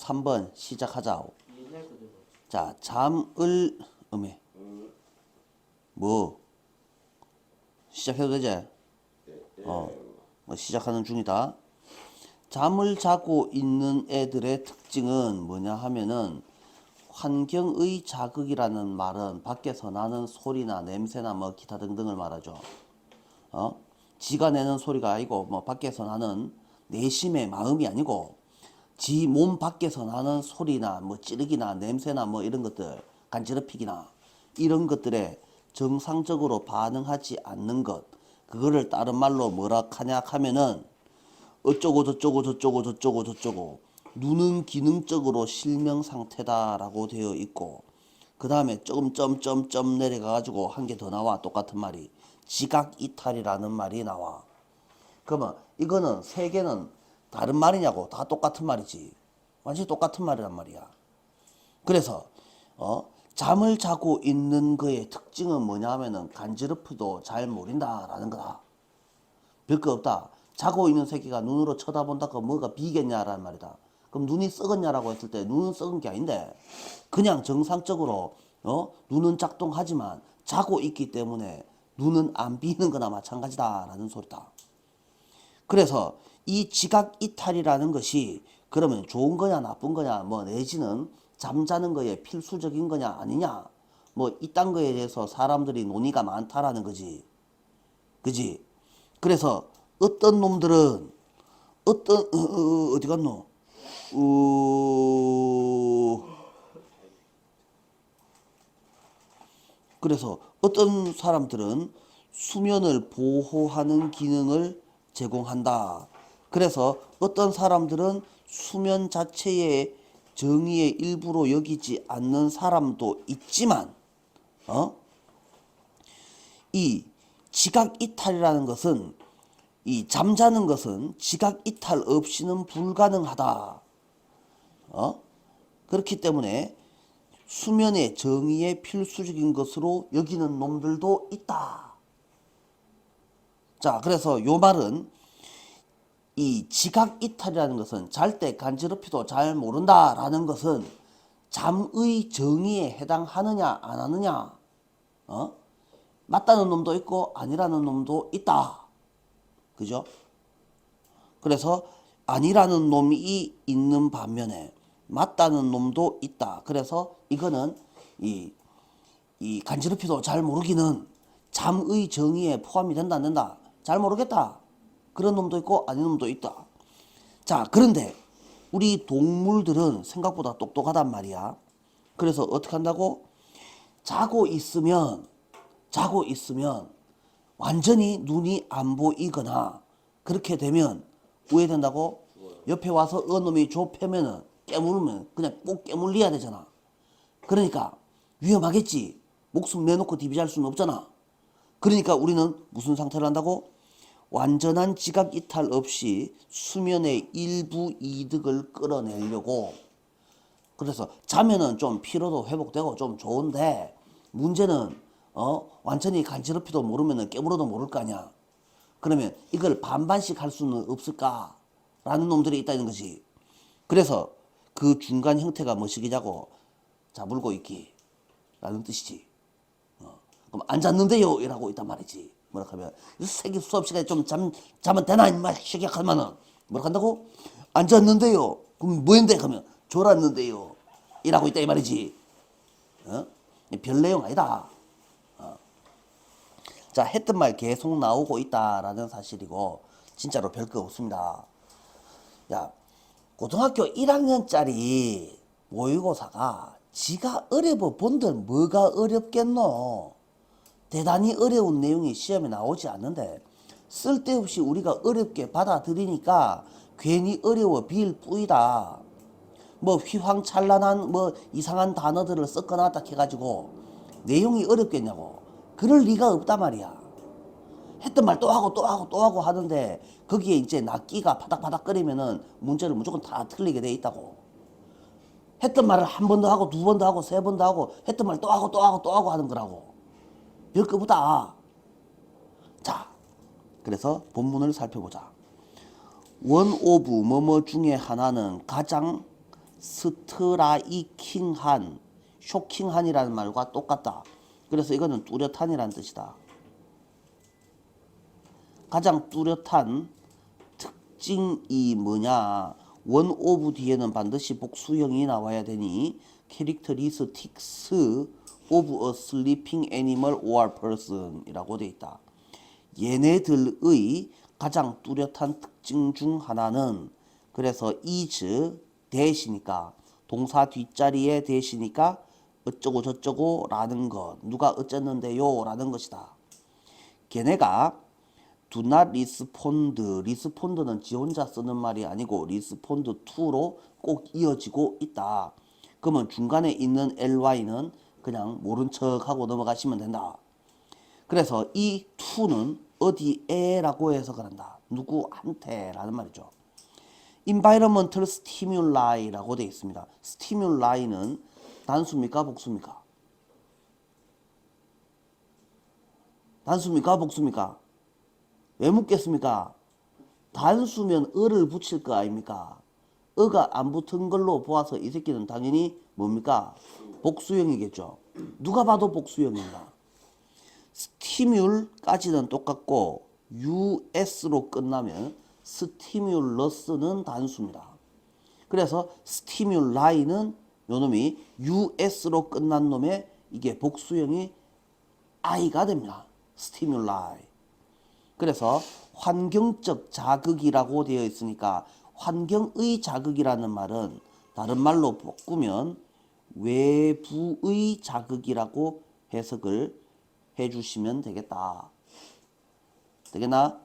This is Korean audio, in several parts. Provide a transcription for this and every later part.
3번 시작하자. 자, 잠을 뭐 시작해도 되지? 뭐 시작하는 중이다. 잠을 자고 있는 애들의 특징은 뭐냐 하면은 환경의 자극이라는 말은 밖에서 나는 소리나 냄새나 뭐 기타 등등을 말하죠. 지가 내는 소리가 아니고 뭐 밖에서 나는 내심의 마음이 아니고 지 몸 밖에서 나는 소리나 뭐 찌르기나 냄새나 뭐 이런 것들, 간지럽히기나 이런 것들에 정상적으로 반응하지 않는 것, 그거를 다른 말로 뭐라 하냐 하면은 어쩌고 저쩌고 저쩌고 저쩌고 저쩌고 눈은 기능적으로 실명 상태다라고 되어 있고, 그 다음에 조금 점점점 내려가가지고 한 개 더 나와. 똑같은 말이 지각 이탈이라는 말이 나와. 그러면 이거는 세 개는 다른 말이냐고? 다 똑같은 말이지. 완전히 똑같은 말이란 말이야. 그래서 잠을 자고 있는 거의 특징은 뭐냐 하면은 간지럽혀도 잘 모른다라는 거다. 별거 없다. 자고 있는 새끼가 눈으로 쳐다본다고 뭐가 비겠냐라는 말이다. 그럼 눈이 썩었냐라고 했을 때 눈은 썩은 게 아닌데 그냥 정상적으로 눈은 작동하지만 자고 있기 때문에 눈은 안 비는 거나 마찬가지다라는 소리다. 그래서 이 지각 이탈이라는 것이 그러면 좋은 거냐 나쁜 거냐 뭐 내지는 잠자는 거에 필수적인 거냐 아니냐 뭐 이딴 거에 대해서 사람들이 논의가 많다라는 거지. 그지? 그래서 어떤 놈들은 어디 갔노? 그래서 어떤 사람들은 수면을 보호하는 기능을 제공한다. 그래서 어떤 사람들은 수면 자체의 정의의 일부로 여기지 않는 사람도 있지만 이 지각 이탈이라는 것은 이 잠자는 것은 지각 이탈 없이는 불가능하다. 그렇기 때문에 수면의 정의의 필수적인 것으로 여기는 놈들도 있다. 자, 그래서 요 말은 이 지각 이탈이라는 것은 잘 때 간지럽히도 잘 모른다라는 것은 잠의 정의에 해당하느냐 안 하느냐, 맞다는 놈도 있고 아니라는 놈도 있다. 그죠? 그래서 아니라는 놈이 있는 반면에 맞다는 놈도 있다. 그래서 이거는 이 간지럽히도 잘 모르기는 잠의 정의에 포함이 된다 안 된다. 잘 모르겠다. 그런 놈도 있고 아닌 놈도 있다. 자, 그런데 우리 동물들은 생각보다 똑똑하단 말이야. 그래서 어떻게 한다고? 자고 있으면 완전히 눈이 안 보이거나 그렇게 되면 왜 된다고? 옆에 와서 어느 놈이 좁혀면은 깨물으면 그냥 꼭 깨물려야 되잖아. 그러니까 위험하겠지. 목숨 내놓고 디비잘 수는 없잖아. 그러니까 우리는 무슨 상태를 한다고? 완전한 지각 이탈 없이 수면의 일부 이득을 끌어내려고. 그래서 자면은 좀 피로도 회복되고 좀 좋은데 문제는 완전히 간지럽히도 모르면은 깨물어도 모를 거 아니야. 그러면 이걸 반반씩 할 수는 없을까라는 놈들이 있다는 거지. 그래서 그 중간 형태가 무엇이냐고? 자물고 있기라는 뜻이지. 그럼 안 잤는데요 이라고 있단 말이지. 뭐라 하면 새끼 수업 시간에 좀 자면 되나 임마 시기 하면은 뭐라 한다고? 안 잤는데요. 그럼 뭐인데? 그러면 졸았는데요 이라고 있다 이 말이지. 별 내용 아니다. 자, 했던 말 계속 나오고 있다라는 사실이고 진짜로 별거 없습니다. 야, 고등학교 1학년짜리 모의고사가 지가 어려워 본들 뭐가 어렵겠노? 대단히 어려운 내용이 시험에 나오지 않는데 쓸데없이 우리가 어렵게 받아들이니까 괜히 어려워 빌 뿐이다. 뭐 휘황찬란한 뭐 이상한 단어들을 섞어놨다 해가지고 내용이 어렵겠냐고. 그럴 리가 없단 말이야. 했던 말 또 하고 또 하고 또 하고 하는데 거기에 이제 낚기가 파닥파닥거리면은 문제를 무조건 다 틀리게 돼 있다고. 했던 말을 한 번 더 하고 두 번 더 하고 세 번 더 하고 했던 말 또 하고 또 하고 또 하고 하는 거라고. 별거보다. 자, 그래서 본문을 살펴보자. 원 오브 뭐뭐 중에 하나는 가장 스트라이킹한, 쇼킹한이라는 말과 똑같다. 그래서 이거는 뚜렷한이라는 뜻이다. 가장 뚜렷한 특징이 뭐냐? 원 오브 뒤에는 반드시 복수형이 나와야 되니 characteristics of a sleeping animal or person 이라고 되어 있다. 얘네들의 가장 뚜렷한 특징 중 하나는, 그래서 is 대시니까 동사 뒷자리에 대시니까 어쩌고 저쩌고 라는 것, 누가 어쨌는데요 라는 것이다. 걔네가 do not respond, respond는 지 혼자 쓰는 말이 아니고 respond to로 꼭 이어지고 있다. 그러면 중간에 있는 ly는 그냥 모른 척하고 넘어가시면 된다. 그래서 이 to는 어디에 라고 해석을 한다. 누구한테 라는 말이죠. environmental stimuli 라고 되어 있습니다. stimul이는 단수입니까 복수입니까? 단수입니까 복수입니까? 왜 묻겠습니까? 단수면 어를 붙일 거 아닙니까? 어가 안 붙은 걸로 보아서 이 새끼는 당연히 뭡니까? 복수형이겠죠. 누가 봐도 복수형입니다. 스티뮬까지는 똑같고 us로 끝나면 스티뮬러스는 단수입니다. 그래서 스티뮬라이는 요놈이 us로 끝난 놈의 이게 복수형이 i가 됩니다. 스티뮬라이. 그래서 환경적 자극이라고 되어 있으니까 환경의 자극이라는 말은 다른 말로 바꾸면 외부의 자극이라고 해석을 해주시면 되겠다. 되겠나?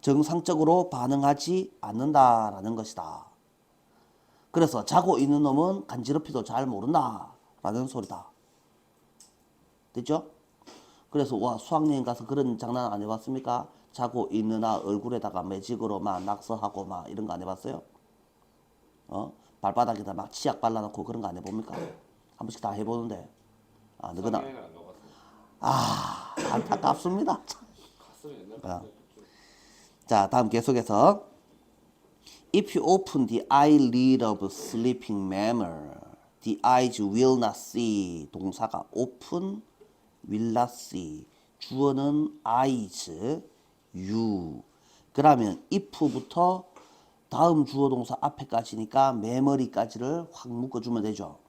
정상적으로 반응하지 않는다라는 것이다. 그래서 자고 있는 놈은 간지럽히도 잘 모른다라는 소리다. 됐죠? 그래서 와 수학여행 가서 그런 장난 안 해봤습니까? 자고 있는 아 얼굴에다가 매직으로 막 낙서하고 막 이런 거 안 해봤어요? 발바닥에다 막 치약 발라놓고 그런 거 안 해봅니까? 한 번씩 다 해보는데. 아, 너거나. 아, 안타깝습니다. 자, 다음 계속해서 If you open the eyelid of sleeping mammal, the eyes will not see. 동사가 open, will not see. 주어는 eyes, you. 그러면 if부터 다음 주어 동사 앞에까지니까 메모리까지를 확 묶어주면 되죠.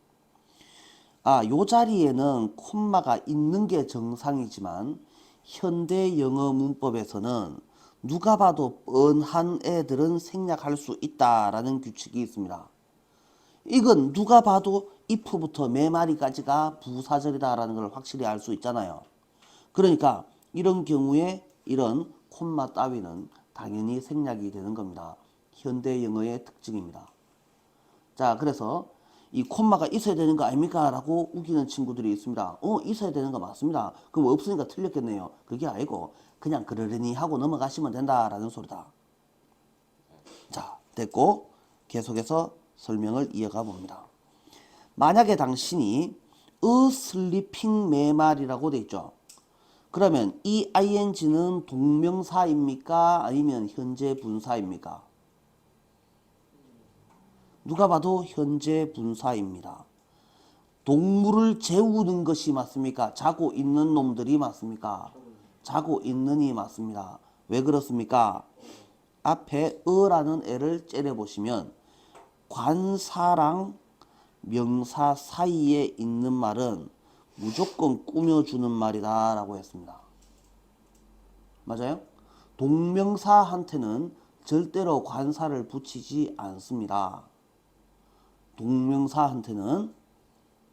아, 요 자리에는 콤마가 있는 게 정상이지만 현대 영어 문법에서는 누가 봐도 뻔한 애들은 생략할 수 있다라는 규칙이 있습니다. 이건 누가 봐도 if부터 메마리까지가 부사절이다라는 걸 확실히 알 수 있잖아요. 그러니까 이런 경우에 이런 콤마 따위는 당연히 생략이 되는 겁니다. 현대 영어의 특징입니다. 자, 그래서 이 콤마가 있어야 되는 거 아닙니까? 라고 우기는 친구들이 있습니다. 있어야 되는 거 맞습니다. 그럼 없으니까 틀렸겠네요. 그게 아니고 그냥 그러려니 하고 넘어가시면 된다라는 소리다. 자, 됐고 계속해서 설명을 이어가 봅니다. 만약에 당신이 a sleeping mammal이라고 돼 있죠. 그러면 이 ing는 동명사입니까? 아니면 현재 분사입니까? 누가 봐도 현재 분사입니다. 동물을 재우는 것이 맞습니까? 자고 있는 놈들이 맞습니까? 자고 있는이 맞습니다. 왜 그렇습니까? 앞에 어라는 애를 째려보시면 관사랑 명사 사이에 있는 말은 무조건 꾸며주는 말이다 라고 했습니다. 맞아요? 동명사한테는 절대로 관사를 붙이지 않습니다. 동명사한테는.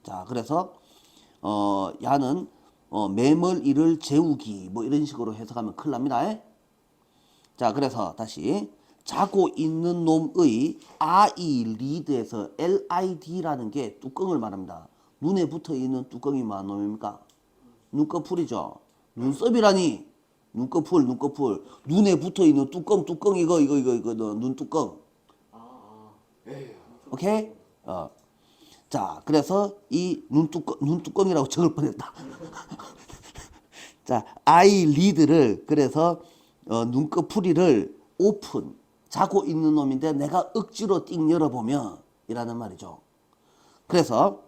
자, 그래서 야는 매멀이를 재우기 뭐 이런 식으로 해석하면 큰일 납니다. 자, 그래서 다시 자고 있는 놈의 eyelid에서 lid라는 게 뚜껑을 말합니다. 눈에 붙어 있는 뚜껑이 뭐한 놈입니까? 눈꺼풀이죠. 눈썹이라니. 눈꺼풀. 눈에 붙어 있는 뚜껑 이거 눈뚜껑. 오케이? 자, 그래서 이 눈뚜껑이라고 적을 뻔했다. 자, eyelid를 그래서 눈꺼풀이를 오픈. 자고 있는 놈인데 내가 억지로 띵 열어보면 이라는 말이죠. 그래서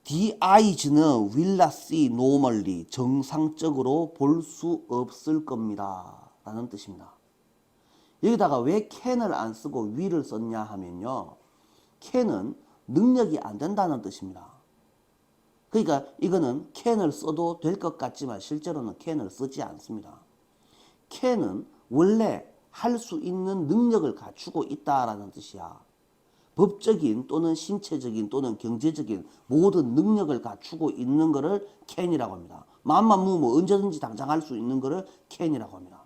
the eyes는 will not see normally, 정상적으로 볼 수 없을 겁니다 라는 뜻입니다. 여기다가 왜 can을 안 쓰고 will을 썼냐 하면요, can은 능력이 안 된다는 뜻입니다. 그러니까 이거는 can을 써도 될 것 같지만 실제로는 can을 쓰지 않습니다. can은 원래 할 수 있는 능력을 갖추고 있다라는 뜻이야. 법적인 또는 신체적인 또는 경제적인 모든 능력을 갖추고 있는 것을 can이라고 합니다. 마음만 먹으면 언제든지 당장 할 수 있는 것을 can이라고 합니다.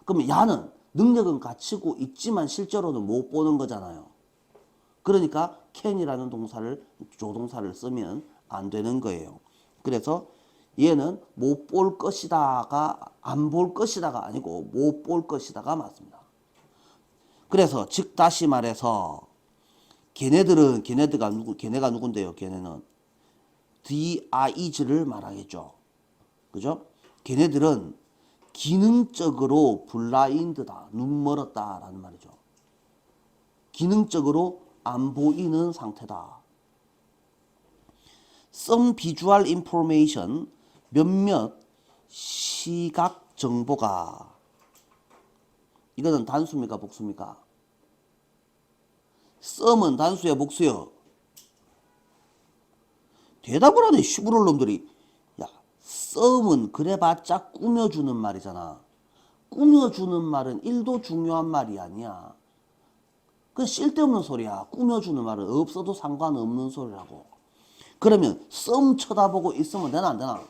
그러면 야는 능력은 갖추고 있지만 실제로는 못 보는 거잖아요. 그러니까 can이라는 동사를, 조동사를 쓰면 안 되는 거예요. 그래서 얘는 못 볼 것이다가 안 볼 것이다가 아니고 못 볼 것이다가 맞습니다. 그래서 즉 다시 말해서 걔네가 누군데요? 걔네는 the eyes를 말하겠죠. 그죠? 걔네들은 기능적으로 블라인드다, 눈 멀었다라는 말이죠. 기능적으로 안 보이는 상태다. Some visual information, 몇몇 시각 정보가, 이거는 단수입니까 복수입니까? some은 단수야 복수요? 대답을 하네 시부럴 놈들이. 야, some은 그래봤자 꾸며주는 말이잖아. 꾸며주는 말은 1도 중요한 말이 아니야. 그 쓸데없는 소리야. 꾸며주는 말은 없어도 상관없는 소리라고. 그러면 썸 쳐다보고 있으면 되나 안 되나?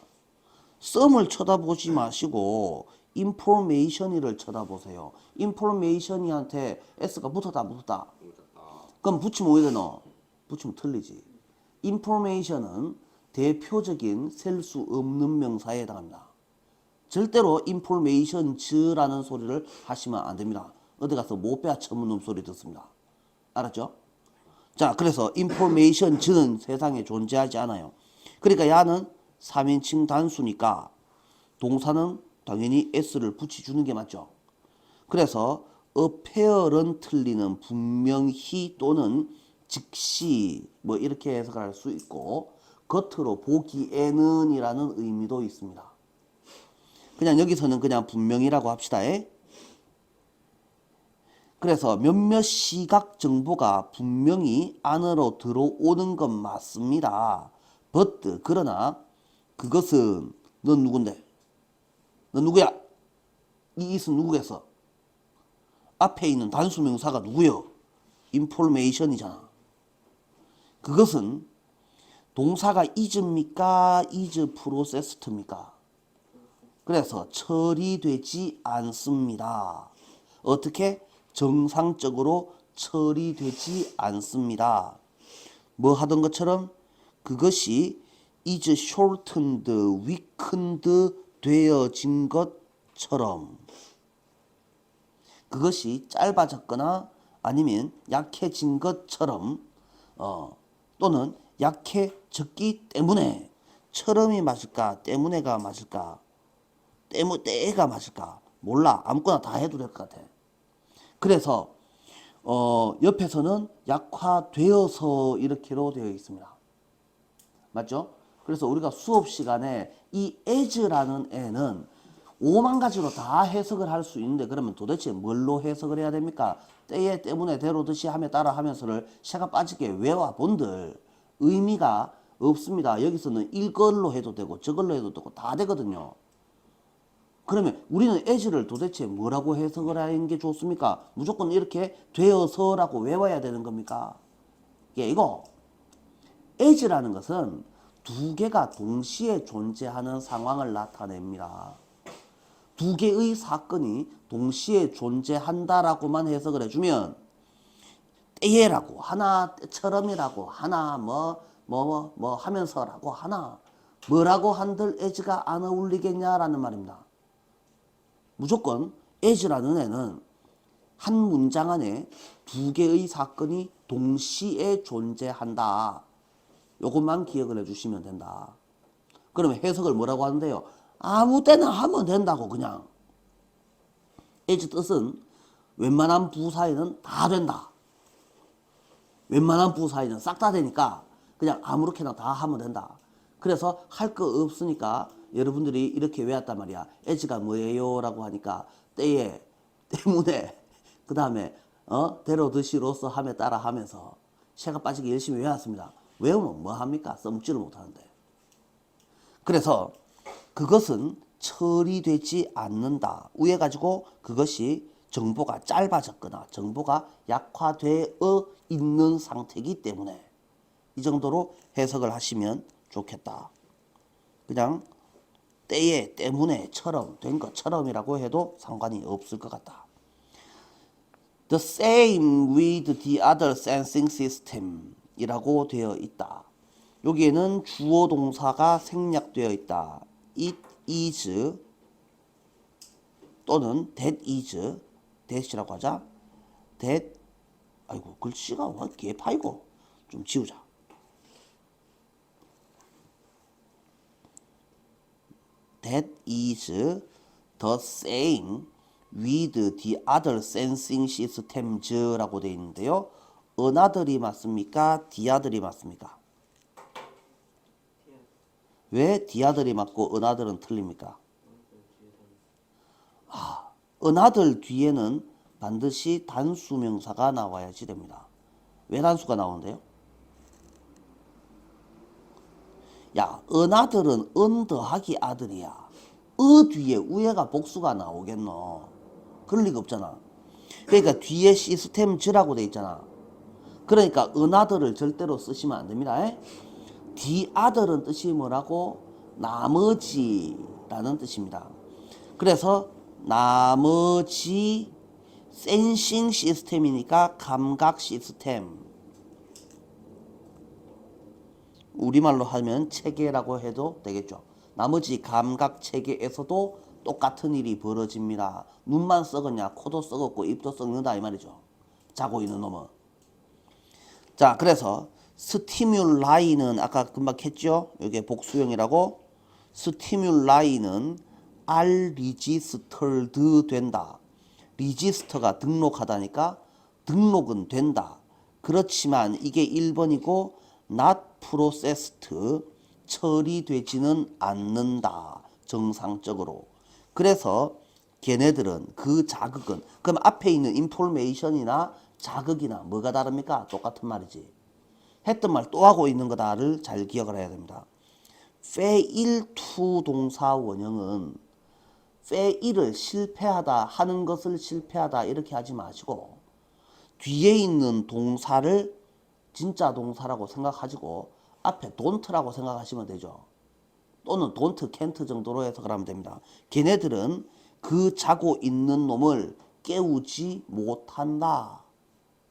썸을 쳐다보지 마시고 information이를 쳐다보세요. information이한테 s가 붙었다 안 붙었다? 그럼 붙이면 왜 되노? 붙이면 틀리지. information은 대표적인 셀 수 없는 명사에 해당합니다. 절대로 information즈라는 소리를 하시면 안 됩니다. 어디 가서 못 빼야 처먹는 소리 듣습니다. 알았죠? 자, 그래서 information즈는 세상에 존재하지 않아요. 그러니까 야는 3인칭 단수니까 동사는 당연히 s를 붙여주는 게 맞죠. 그래서 appear은 틀리는 분명히 또는 즉시 뭐 이렇게 해석을 할 수 있고 겉으로 보기에는 이라는 의미도 있습니다. 그냥 여기서는 그냥 분명이라고 합시다. 그래서 몇몇 시각 정보가 분명히 안으로 들어오는 건 맞습니다. but 그러나 그것은 넌 누군데? 넌 누구야? 이 it은 누구겠어? 앞에 있는 단수명사가 누구요? information이잖아. 그것은 동사가 is입니까? is processed입니까? 그래서 처리되지 않습니다. 어떻게? 정상적으로 처리되지 않습니다. 뭐 하던 것처럼 그것이 is shortened, weakened 되어진 것처럼 그것이 짧아졌거나 아니면 약해진 것처럼 또는 약해졌기 때문에 처럼이 맞을까 때문에가 맞을까 때가 맞을까 몰라. 아무거나 다 해도 될 것 같아. 그래서 옆에서는 약화되어서 이렇게로 되어 있습니다. 맞죠? 그래서 우리가 수업 시간에 이 as라는 애는 5만 가지로 다 해석을 할 수 있는데 그러면 도대체 뭘로 해석을 해야 됩니까? 때에 때문에 대로듯이 하며 따라 하면서를 새가 빠지게 외워본들 의미가 없습니다. 여기서는 이걸로 해도 되고 저걸로 해도 되고 다 되거든요. 그러면 우리는 as를 도대체 뭐라고 해석을 하는 게 좋습니까? 무조건 이렇게 되어서라고 외워야 되는 겁니까? 이거 as라는 것은 두 개가 동시에 존재하는 상황을 나타냅니다. 두 개의 사건이 동시에 존재한다라고만 해석을 해주면 때에라고 하나, 때처럼이라고 하나, 뭐 하면서라고 하나, 뭐라고 한들 as가 안 어울리겠냐라는 말입니다. 무조건 as라는 애는 한 문장 안에 두 개의 사건이 동시에 존재한다. 요것만 기억을 해주시면 된다. 그러면 해석을 뭐라고 하는데요? 아무 때나 하면 된다고 그냥. as 뜻은 웬만한 부사에는 다 된다. 웬만한 부사에는 싹 다 되니까 그냥 아무렇게나 다 하면 된다. 그래서 할 거 없으니까 여러분들이 이렇게 외웠단 말이야. as가 뭐예요? 라고 하니까 때에, 때문에, 그 다음에 대로 드시로서 함에 따라 하면서 새가 빠지게 열심히 외웠습니다. 외우면 뭐 합니까? 써먹지를 못하는데. 그래서 그것은 처리되지 않는다. 위에 가지고 그것이 정보가 짧아졌거나 정보가 약화되어 있는 상태이기 때문에 이 정도로 해석을 하시면 좋겠다. 그냥 때에, 때문에처럼 된 것처럼이라고 해도 상관이 없을 것 같다. The same with the other sensing system 이라고 되어 있다. 여기에는 주어 동사가 생략되어 있다. It is 또는 that is that이라고 하자. that 아이고 글씨가 왜 개파이고 좀 지우자. That is the same with the other sensing systems라고 되어 있는데요. another이 맞습니까? the other이 맞습니까? 왜 the other이 맞고 another은 틀립니까? another 뒤에는 반드시 단수명사가 나와야지 됩니다. 왜 단수가 나오는데요? 야, another은 n 더하기 other이야. 뒤에 위에가 복수가 나오겠노? 그럴 리가 없잖아. 그러니까 뒤에 시스템즈라고 돼 있잖아. 그러니까 another를 절대로 쓰시면 안 됩니다. the other은 뜻이 뭐라고? 나머지라는 뜻입니다. 그래서 나머지 센싱 시스템이니까 감각 시스템. 우리말로 하면 체계라고 해도 되겠죠. 나머지 감각 체계에서도 똑같은 일이 벌어집니다. 눈만 썩었냐, 코도 썩었고 입도 썩는다 이 말이죠. 자고 있는 놈은. 자, 그래서 스티뮬라이는 아까 금방 했죠. 이게 복수형이라고. 스티뮬라이는 알리지스털드 된다. 리지스터가 등록하다니까 등록은 된다. 그렇지만 이게 1번이고 not processed 처리되지는 않는다. 정상적으로. 그래서 걔네들은 그 자극은 그럼 앞에 있는 인포메이션이나 자극이나 뭐가 다릅니까? 똑같은 말이지. 했던 말 또 하고 있는 거다를 잘 기억을 해야 됩니다. fail to 동사 원형은 fail을 실패하다 하는 것을 실패하다 이렇게 하지 마시고 뒤에 있는 동사를 진짜 동사라고 생각하시고 앞에 don't라고 생각하시면 되죠. 또는 don't, can't 정도로 해석을 하면 됩니다. 걔네들은 그 자고 있는 놈을 깨우지 못한다.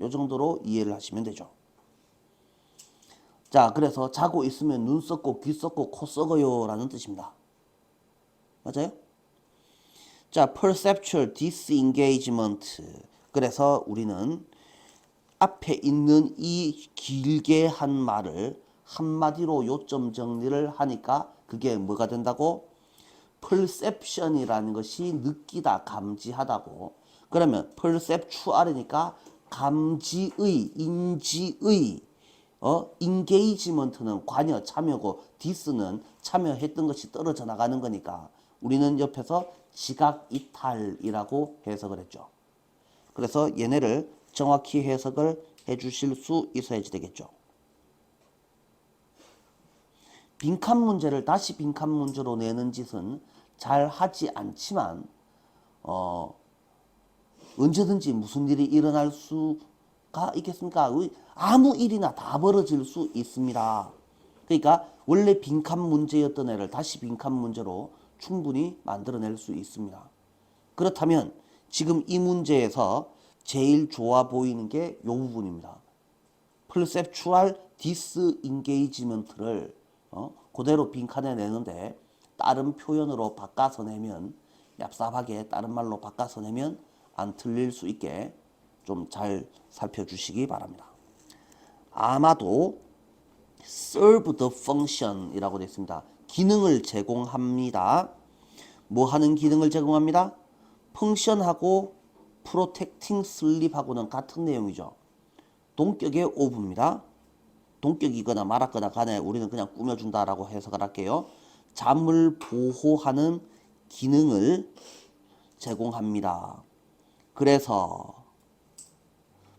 요 정도로 이해를 하시면 되죠. 자, 그래서 자고 있으면 눈 썩고 귀 썩고 코 썩어요 라는 뜻입니다. 맞아요? 자, perceptual disengagement. 그래서 우리는 앞에 있는 이 길게 한 말을 한마디로 요점 정리를 하니까 그게 뭐가 된다고? perception이라는 것이 느끼다, 감지하다고. 그러면 perceptual이니까 감지의, 인지의 engagement는 관여, 참여고 dis는 참여했던 것이 떨어져 나가는 거니까 우리는 옆에서 지각 이탈이라고 해석을 했죠. 그래서 얘네를 정확히 해석을 해 주실 수 있어야지 되겠죠. 빈칸 문제를 다시 빈칸 문제로 내는 짓은 잘 하지 않지만 언제든지 무슨 일이 일어날 수가 있겠습니까? 아무 일이나 다 벌어질 수 있습니다. 그러니까 원래 빈칸 문제였던 애를 다시 빈칸 문제로 충분히 만들어낼 수 있습니다. 그렇다면 지금 이 문제에서 제일 좋아 보이는 게 이 부분입니다. perceptual disengagement를 그대로 빈칸에 내는데 다른 표현으로 바꿔서 내면 얍삽하게 다른 말로 바꿔서 내면 안 틀릴 수 있게 좀 잘 살펴주시기 바랍니다. 아마도 serve the function 이라고 되어 있습니다. 기능을 제공합니다. 뭐 하는 기능을 제공합니다? 펑션하고 protecting sleep하고는 같은 내용이죠. 동격의 of입니다. 동격이거나 말았거나 간에 우리는 그냥 꾸며준다라고 해석을 할게요. 잠을 보호하는 기능을 제공합니다. 그래서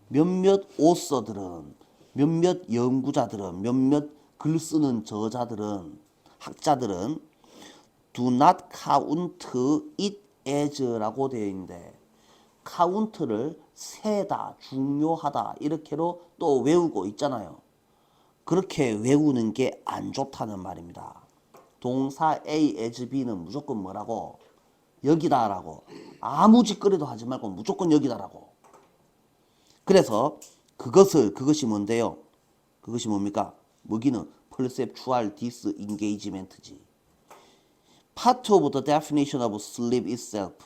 몇몇 오서들은, 몇몇 연구자들은, 몇몇 글 쓰는 저자들은, 학자들은 do not count it as라고 되어 있는데 count를 세다, 중요하다 이렇게로 또 외우고 있잖아요. 그렇게 외우는 게 안 좋다는 말입니다. 동사 A as B는 무조건 뭐라고? 여기다라고. 아무 짓거리도 하지 말고 무조건 여기다라고. 그래서 그것이 뭔데요? 그것이 뭡니까? 뭐기는 perceptual disengagement지. Part of the definition of sleep itself.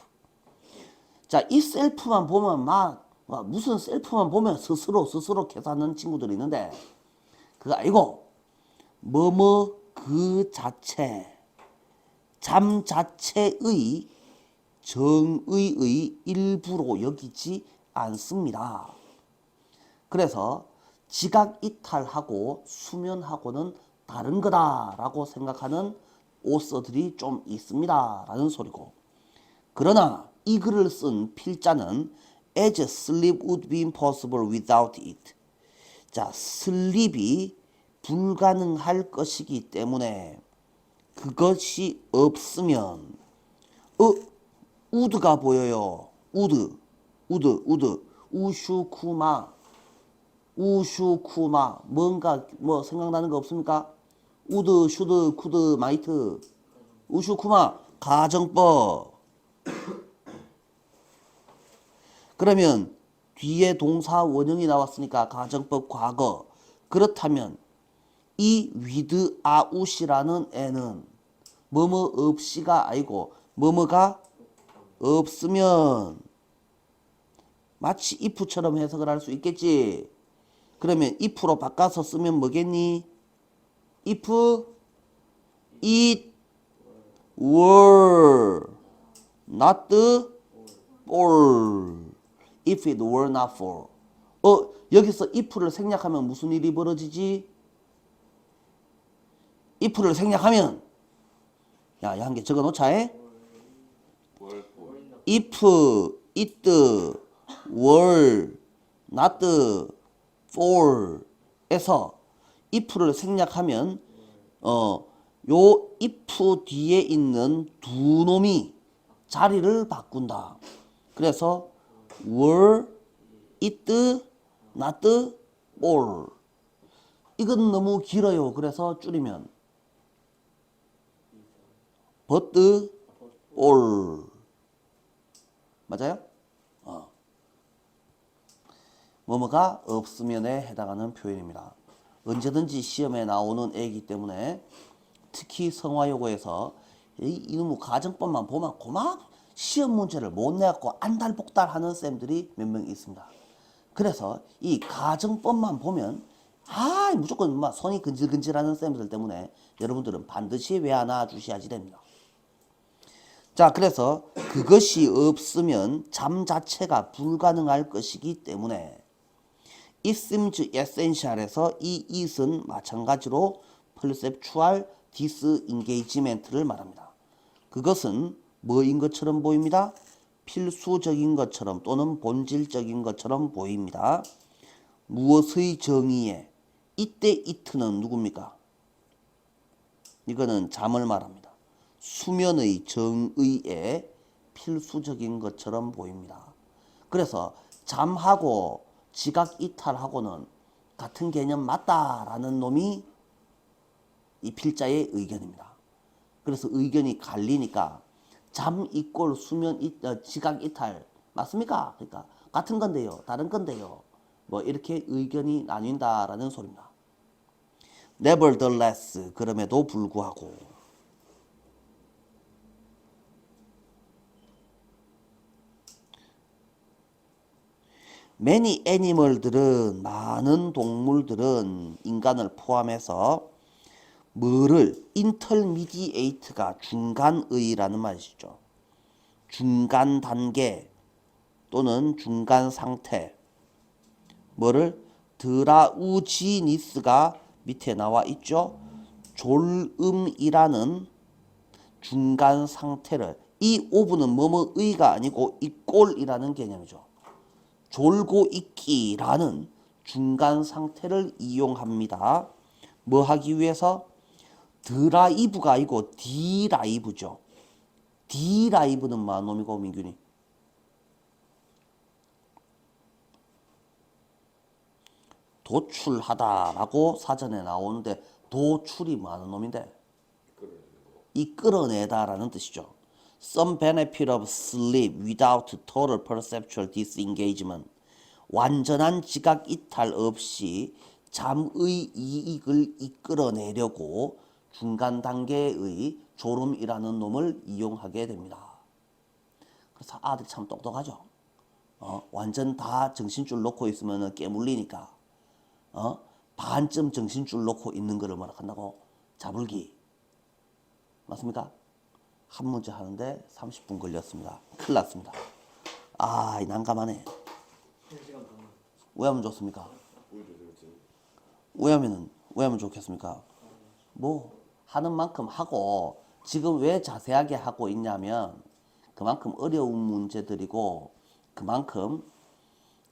자, 이 셀프만 보면 무슨 셀프만 보면 스스로 계산하는 친구들이 있는데 그거 아니고 그 자체, 잠 자체의 정의의 일부로 여기지 않습니다. 그래서 지각 이탈하고 수면하고는 다른 거다라고 생각하는 오서들이 좀 있습니다 라는 소리고, 그러나 이 글을 쓴 필자는 as sleep would be impossible without it. 자, 슬립이 불가능할 것이기 때문에 그것이 없으면 우드가 보여요. 우드 우슈쿠마 뭔가 뭐 생각나는 거 없습니까? 우드, 슈드, 쿠드, 마이트, 우슈쿠마 가정법. 그러면 뒤에 동사 원형이 나왔으니까 가정법 과거. 그렇다면 이 위드 아웃이라는 애는 뭐뭐 없이가 아니고 뭐뭐가 없으면 마치 if처럼 해석을 할 수 있겠지. 그러면 if로 바꿔서 쓰면 뭐겠니? if it were not for. if it were not for. 여기서 if를 생략하면 무슨 일이 벌어지지? if를 생략하면 한 개 적어 놓자. if it were not for 에서 if를 생략하면 요 if 뒤에 있는 두 놈이 자리를 바꾼다. 그래서 were it not for. 이건 너무 길어요. 그래서 줄이면 but for. 맞아요? 뭐뭐가 없으면에 해당하는 표현입니다. 언제든지 시험에 나오는 애이기 때문에 특히 성화여고에서 이놈의 가정법만 보면 고막 시험 문제를 못 내갖고 안달복달 하는 쌤들이 몇 명 있습니다. 그래서 이 가정법만 보면 무조건 막 손이 근질근질하는 쌤들 때문에 여러분들은 반드시 외워놔 주셔야지 됩니다. 자, 그래서 그것이 없으면 잠 자체가 불가능할 것이기 때문에 it seems essential에서 이 it은 마찬가지로 perceptual disengagement를 말합니다. 그것은 뭐인 것처럼 보입니다? 필수적인 것처럼 또는 본질적인 것처럼 보입니다. 무엇의 정의에 이때 it는 누굽니까? 이거는 잠을 말합니다. 수면의 정의에 필수적인 것처럼 보입니다. 그래서 잠하고 지각 이탈하고는 같은 개념 맞다라는 놈이 이 필자의 의견입니다. 그래서 의견이 갈리니까 잠 이꼴 수면 지각 이탈 맞습니까? 그러니까 같은 건데요, 다른 건데요. 뭐 이렇게 의견이 나뉜다라는 소리입니다. Nevertheless, 그럼에도 불구하고. Many animal들은, 많은 동물들은 인간을 포함해서 뭐를 intermediate가 중간의라는 말이죠. 중간 단계 또는 중간 상태. 뭐를 드라우지니스가 밑에 나와 있죠. 졸음이라는 중간 상태를, 이 오브는 뭐뭐의가 아니고 이꼴이라는 개념이죠. 졸고 있기라는 중간 상태를 이용합니다. 뭐 하기 위해서? 드라이브가 아니고 디라이브죠. 디라이브는 뭐한 놈이고, 민균이? 도출하다라고 사전에 나오는데 도출이 뭐하는 놈인데? 이끌어내다라는 뜻이죠. Some benefit of sleep without total perceptual disengagement. 완전한 지각 이탈 없이 잠의 이익을 이끌어내려고 중간 단계의 졸음이라는 놈을 이용하게 됩니다. 그래서 아들 참 똑똑하죠. 완전 다 정신줄 놓고 있으면 깨물리니까 반쯤 정신줄 놓고 있는 거를 뭐라 한다고? 자불기. 맞습니까? 한 문제 하는데 30분 걸렸습니다. 큰일 났습니다. 아, 난감하네. 왜 하면 좋습니까? 왜 하면 좋겠습니까? 뭐 하는 만큼 하고, 지금 왜 자세하게 하고 있냐면 그만큼 어려운 문제들이고 그만큼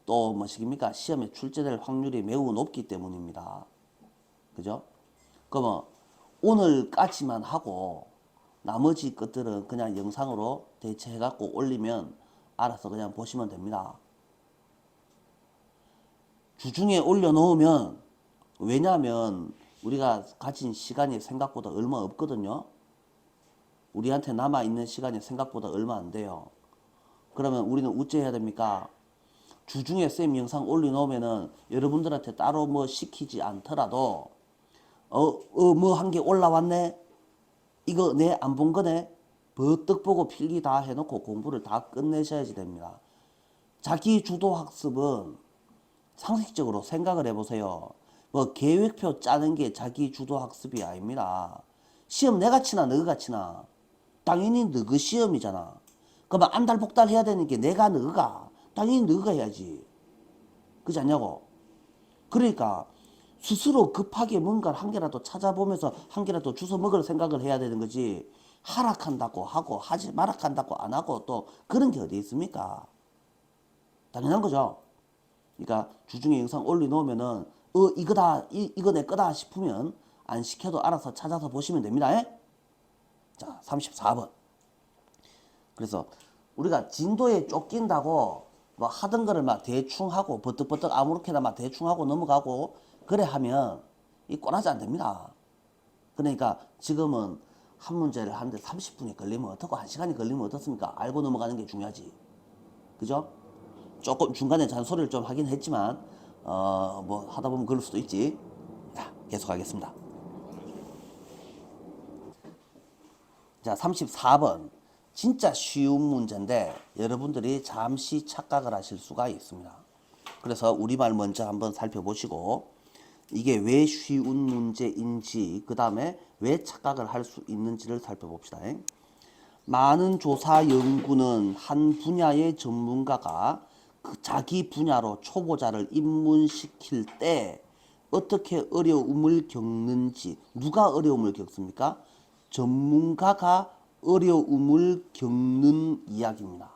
또 뭐시깁니까? 시험에 출제될 확률이 매우 높기 때문입니다. 그죠? 그러면 오늘까지만 하고 나머지 것들은 그냥 영상으로 대체해 갖고 올리면 알아서 그냥 보시면 됩니다. 주중에 올려놓으면, 왜냐하면 우리가 가진 시간이 생각보다 얼마 없거든요. 우리한테 남아있는 시간이 생각보다 얼마 안 돼요. 그러면 우리는 어째 해야 됩니까? 주중에 쌤 영상 올려놓으면은 여러분들한테 따로 뭐 시키지 않더라도 뭐 한 개 올라왔네? 이거 내 안 본 거네? 버뜩 보고 필기 다 해놓고 공부를 다 끝내셔야지 됩니다. 자기 주도 학습은 상식적으로 생각을 해보세요. 뭐 계획표 짜는 게 자기 주도 학습이 아닙니다. 시험 내가 치나 너가 치나? 당연히 너가 시험이잖아. 그러면 안달복달 해야 되는 게 내가 너가? 당연히 너가 해야지. 그렇지 않냐고? 그러니까 스스로 급하게 뭔가를 한 개라도 찾아보면서 한 개라도 주워 먹을 생각을 해야 되는 거지, 하락한다고 하고 하지 마락한다고 안 하고 또 그런 게 어디 있습니까? 당연한 거죠. 그러니까 주중에 영상 올려놓으면은 이거다, 이거 내 거다 싶으면 안 시켜도 알아서 찾아서 보시면 됩니다. 에? 자, 34번. 그래서 우리가 진도에 쫓긴다고 뭐 하던 거를 막 대충 하고 버뜩버뜩 아무렇게나 막 대충 하고 넘어가고 그래 하면 이 꼬라지 안 됩니다. 그러니까 지금은 한 문제를 하는데 30분이 걸리면 어떻고 1시간이 걸리면 어떻습니까? 알고 넘어가는 게 중요하지. 그죠? 조금 중간에 잔소리를 좀 하긴 했지만 뭐 하다 보면 그럴 수도 있지. 자, 계속하겠습니다. 자, 34번. 진짜 쉬운 문제인데 여러분들이 잠시 착각을 하실 수가 있습니다. 그래서 우리말 먼저 한번 살펴보시고 이게 왜 쉬운 문제인지, 그 다음에 왜 착각을 할 수 있는지를 살펴봅시다. 많은 조사 연구는 한 분야의 전문가가 그 자기 분야로 초보자를 입문시킬 때 어떻게 어려움을 겪는지. 누가 어려움을 겪습니까? 전문가가 어려움을 겪는 이야기입니다.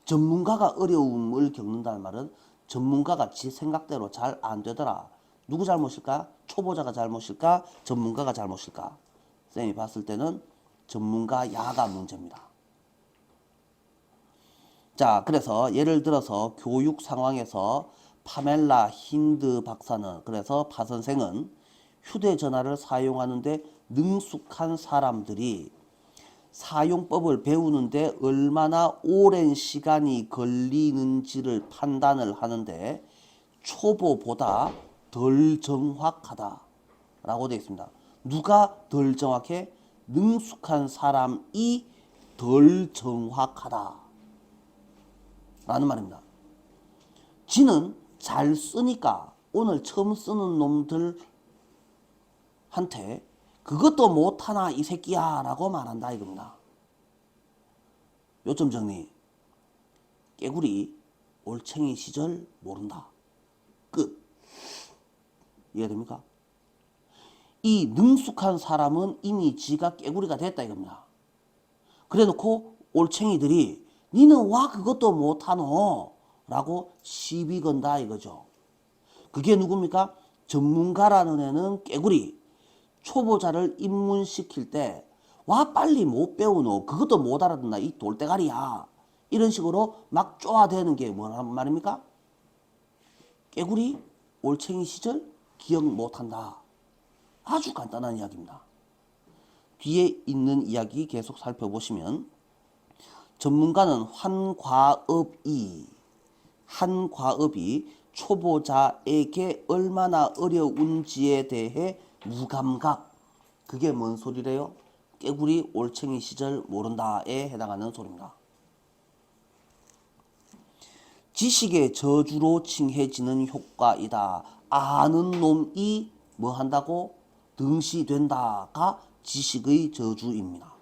전문가가 어려움을 겪는다는 말은 전문가가 지 생각대로 잘 안 되더라. 누구 잘못일까? 초보자가 잘못일까? 전문가가 잘못일까? 쌤이 봤을 때는 전문가 야가 문제입니다. 자, 그래서 예를 들어서 교육 상황에서 파멜라 힌드 박사는, 그래서 파 선생은 휴대전화를 사용하는데 능숙한 사람들이 사용법을 배우는데 얼마나 오랜 시간이 걸리는지를 판단을 하는데 초보보다 덜 정확하다 라고 되어 있습니다. 누가 덜 정확해? 능숙한 사람이 덜 정확하다 라는 말입니다. 지는 잘 쓰니까 오늘 처음 쓰는 놈들한테 그것도 못하나 이 새끼야 라고 말한다 이겁니다. 요점 정리. 깨구리 올챙이 시절 모른다. 끝. 이해됩니까? 이 능숙한 사람은 이미 지가 깨구리가 됐다 이겁니다. 그래놓고 올챙이들이 니는 와 그것도 못하노 라고 시비 건다 이거죠. 그게 누굽니까? 전문가라는 애는 깨구리, 초보자를 입문시킬 때 와 빨리 못 배우노 그것도 못 알아듣나 이 돌대가리야 이런 식으로 막 쪼아대는 게 뭐란 말입니까? 깨구리 올챙이 시절 기억 못한다. 아주 간단한 이야기입니다. 뒤에 있는 이야기 계속 살펴보시면 전문가는 한 과업이 초보자에게 얼마나 어려운지에 대해 무감각. 그게 뭔 소리래요? 깨구리 올챙이 시절 모른다에 해당하는 소리입니다. 지식의 저주로 칭해지는 효과이다. 아는 놈이 뭐 한다고? 등시된다가 지식의 저주입니다.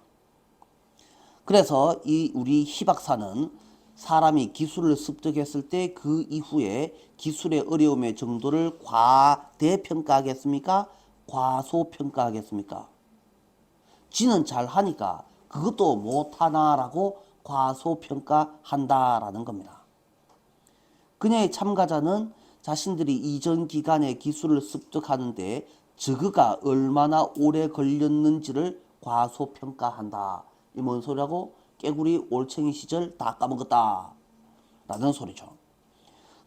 그래서 이 우리 희 박사는 사람이 기술을 습득했을 때 그 이후에 기술의 어려움의 정도를 과대평가하겠습니까? 과소평가하겠습니까? 지는 잘하니까 그것도 못하나라고 과소평가한다라는 겁니다. 그녀의 참가자는 자신들이 이전 기간에 기술을 습득하는데 저그가 얼마나 오래 걸렸는지를 과소평가한다. 이 뭔 소리라고? 깨구리 올챙이 시절 다 까먹었다 라는 소리죠.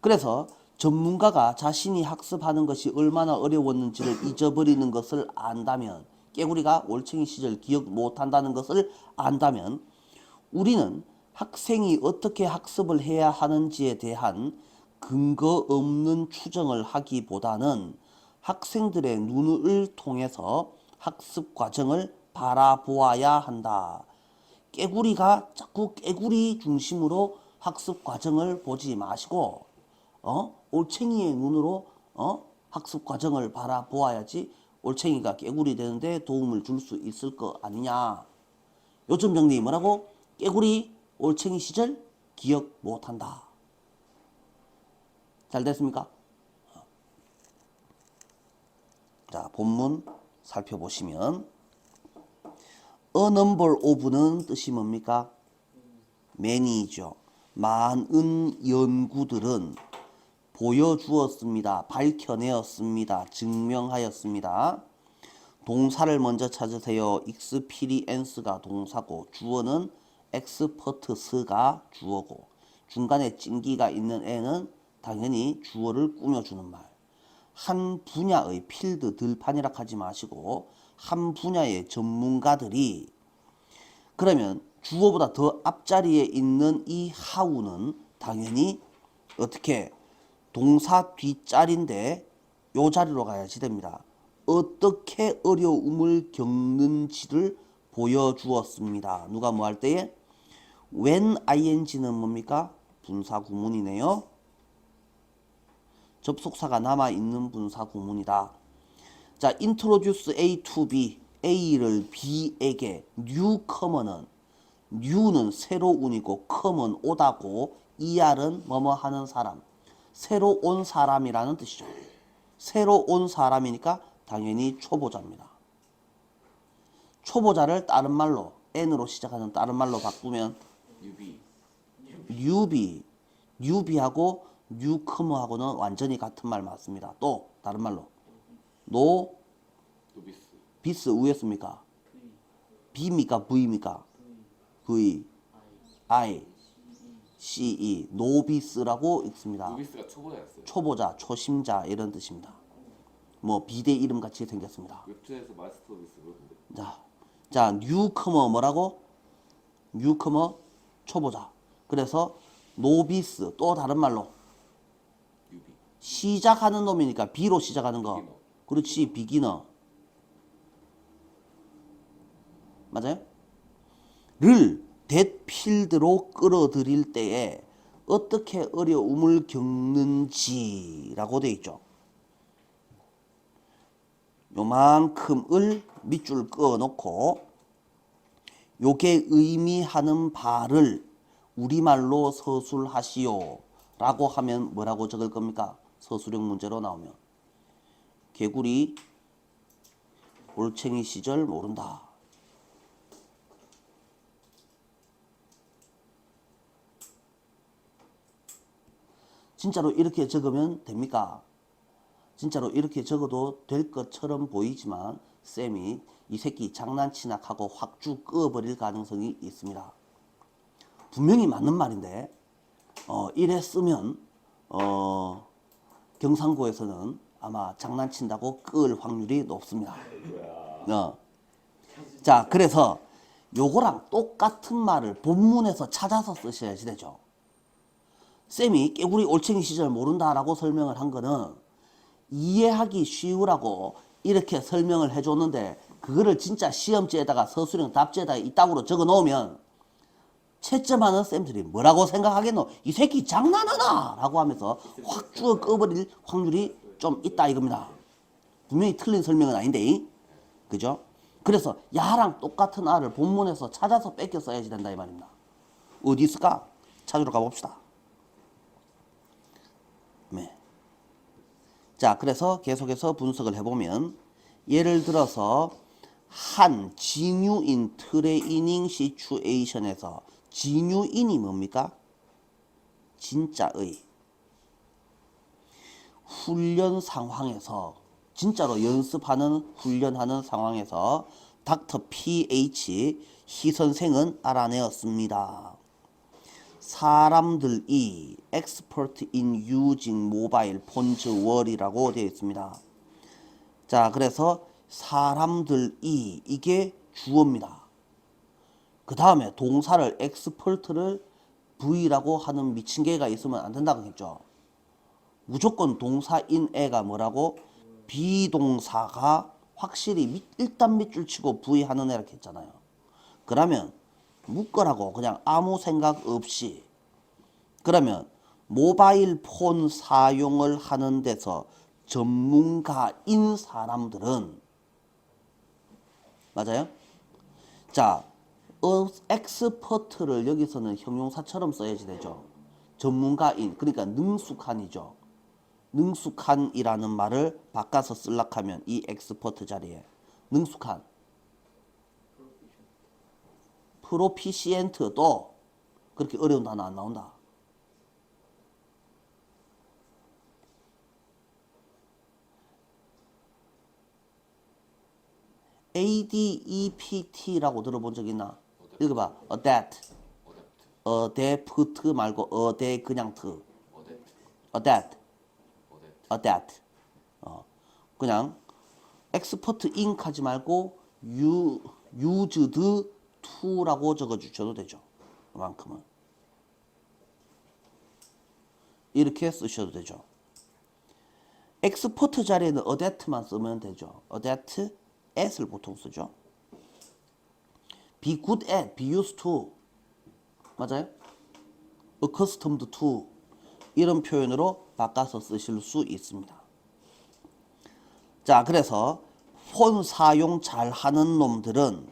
그래서 전문가가 자신이 학습하는 것이 얼마나 어려웠는지를 잊어버리는 것을 안다면, 깨구리가 올챙이 시절 기억 못한다는 것을 안다면 우리는 학생이 어떻게 학습을 해야 하는지에 대한 근거 없는 추정을 하기보다는 학생들의 눈을 통해서 학습 과정을 바라보아야 한다. 깨구리가 자꾸 깨구리 중심으로 학습 과정을 보지 마시고 올챙이의 눈으로 학습 과정을 바라보아야지 올챙이가 깨구리 되는데 도움을 줄 수 있을 거 아니냐. 요점 정리 뭐라고? 깨구리 올챙이 시절 기억 못한다. 잘 됐습니까? 자, 본문 살펴보시면 A number of는 뜻이 뭡니까? many죠. 많은 연구들은 보여주었습니다. 밝혀내었습니다. 증명하였습니다. 동사를 먼저 찾으세요. experience가 동사고 주어는 experts가 주어고 중간에 찡기가 있는 애는 당연히 주어를 꾸며주는 말. 한 분야의 필드 들판이라 하지 마시고 한 분야의 전문가들이, 그러면 주어보다 더 앞자리에 있는 이 how는 당연히 어떻게 동사 뒷자리인데 요 자리로 가야지 됩니다. 어떻게 어려움을 겪는지를 보여주었습니다. 누가 뭐 할 때에? when ing는 뭡니까? 분사 구문이네요. 접속사가 남아있는 분사 구문이다. 자, introduce A to B, A를 B에게, newcomer는, new는 새로운이고 come은 오다고, ER은 뭐뭐 하는 사람, 새로 온 사람이라는 뜻이죠. 새로 온 사람이니까 당연히 초보자입니다. 초보자를 다른 말로, N으로 시작하는 다른 말로 바꾸면 newbie하고 newcomer하고는 완전히 같은 말 맞습니다. 또 다른 말로 비스 우였습니까? B입니까? V입니까? V, I, CE, 노비스라고 읽습니다. 노비스가 초보자였어요. 초보자, 초심자 이런 뜻입니다. 뭐 비대 이름 같이 생겼습니다. 웹툰에서 마스터 노비스 그러던데. 자, 뉴커머 뭐라고? 뉴커머 초보자. 그래서 노비스 또 다른 말로 유비. 시작하는 놈이니까 B로 시작하는 거. 비기너. 그렇지, 비기너. 맞아요? 를 that 필드로 끌어들일 때에 어떻게 어려움을 겪는지라고 돼 있죠. 요만큼을 밑줄 그어놓고 요게 의미하는 바를 우리말로 서술하시오 라고 하면 뭐라고 적을 겁니까? 서술형 문제로 나오면. 개구리 올챙이 시절 모른다. 진짜로 이렇게 적으면 됩니까? 진짜로 이렇게 적어도 될 것처럼 보이지만 쌤이 이 새끼 장난치나 하고 확 쭉 끄어버릴 가능성이 있습니다. 분명히 맞는 말인데 이래 쓰면 경상고에서는 아마 장난친다고 끌 확률이 높습니다. 자, 그래서 요거랑 똑같은 말을 본문에서 찾아서 쓰셔야지 되죠. 쌤이 깨구리 올챙이 시절 모른다라고 설명을 한 거는 이해하기 쉬우라고 이렇게 설명을 해줬는데 그거를 진짜 시험지에다가 서술형 답지에다가 이따구로 적어 놓으면 채점하는 쌤들이 뭐라고 생각하겠노? 이 새끼 장난하나? 라고 하면서 확 쭉 꺼버릴 확률이 좀 있다 이겁니다. 분명히 틀린 설명은 아닌데, 그죠? 그래서 야랑 똑같은 알을 본문에서 찾아서 뺏겨 써야지 된다 이 말입니다. 어디 있을까? 찾으러 가봅시다. 네. 자, 그래서 계속해서 분석을 해보면 예를 들어서 한 genuine training situation에서 genuine이 뭡니까? 진짜의 훈련 상황에서 진짜로 연습하는 훈련하는 상황에서 닥터 PH 희 선생은 알아내었습니다. 사람들이 expert in using mobile phones were이라고 되어 있습니다. 자, 그래서 사람들이 이게 주어입니다. 그 다음에 동사를 expert를 V라고 하는 미친 개가 있으면 안 된다고 했죠. 무조건 동사인 애가 뭐라고? 비동사가 확실히 일단 밑줄 치고 V 하는 애라고 했잖아요. 그러면 묶으라고 그냥 아무 생각 없이 그러면 모바일 폰 사용을 하는 데서 전문가인 사람들은 맞아요? 자, 엑스퍼트를 여기서는 형용사처럼 써야지 되죠. 전문가인, 그러니까 능숙한이죠. 능숙한이라는 말을 바꿔서 쓰려고 하면 이 엑스퍼트 자리에 능숙한 프로피시엔트도 그렇게 어려운 단어 안 나온다. ADEPT라고 들어본 적 있나? 읽어봐. adapt. adapt 말고 어대 그냥 트. adapt. adapt. 그냥 expert in 하지 말고 used to라고 적어주셔도 되죠. 그만큼은. 이렇게 쓰셔도 되죠. expert 자리에는 adapt만 쓰면 되죠. adapt at을 보통 쓰죠. be good at, be used to. 맞아요? accustomed to. 이런 표현으로 바꿔서 쓰실 수 있습니다. 자, 그래서 폰 사용 잘하는 놈들은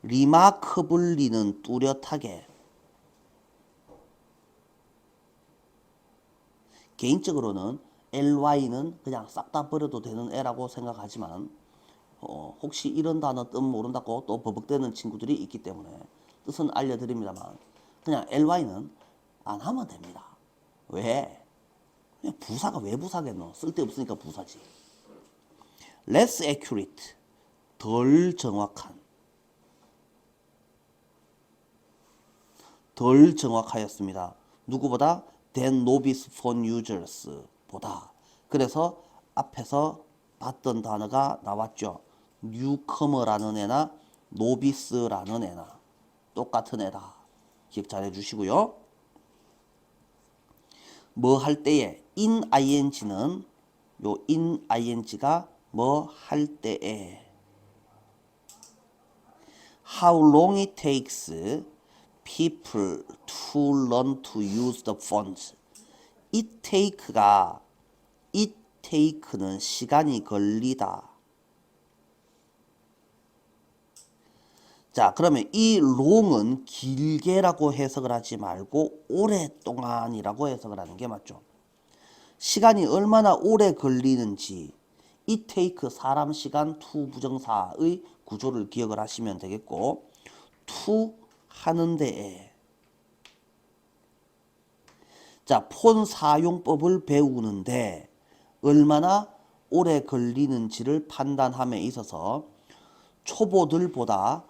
remarkably는 뚜렷하게 개인적으로는 ly는 그냥 싹 다 버려도 되는 애라고 생각하지만 혹시 이런 단어 뜻 모른다고 또 버벅대는 친구들이 있기 때문에 뜻은 알려드립니다만 그냥 ly는 안 하면 됩니다. 왜? 그냥 부사가 왜 부사겠노? 쓸데없으니까 부사지. less accurate, 덜 정확한, 덜 정확하였습니다. 누구보다? than novice phone users 보다. 그래서 앞에서 봤던 단어가 나왔죠. newcomer라는 애나 novice라는 애나 똑같은 애다. 기억 잘 해주시고요. 뭐 할 때에 in ing는 요 in ing가 뭐 할 때에 how long it takes people to learn to use the phones. it take는 시간이 걸리다. 자, 그러면 이 long은 길게라고 해석을 하지 말고 오랫동안이라고 해석을 하는 게 맞죠. 시간이 얼마나 오래 걸리는지 it take 사람 시간 to 부정사의 구조를 기억을 하시면 되겠고 to 하는 데에 자, 폰 사용법을 배우는데 얼마나 오래 걸리는지를 판단함에 있어서 초보들보다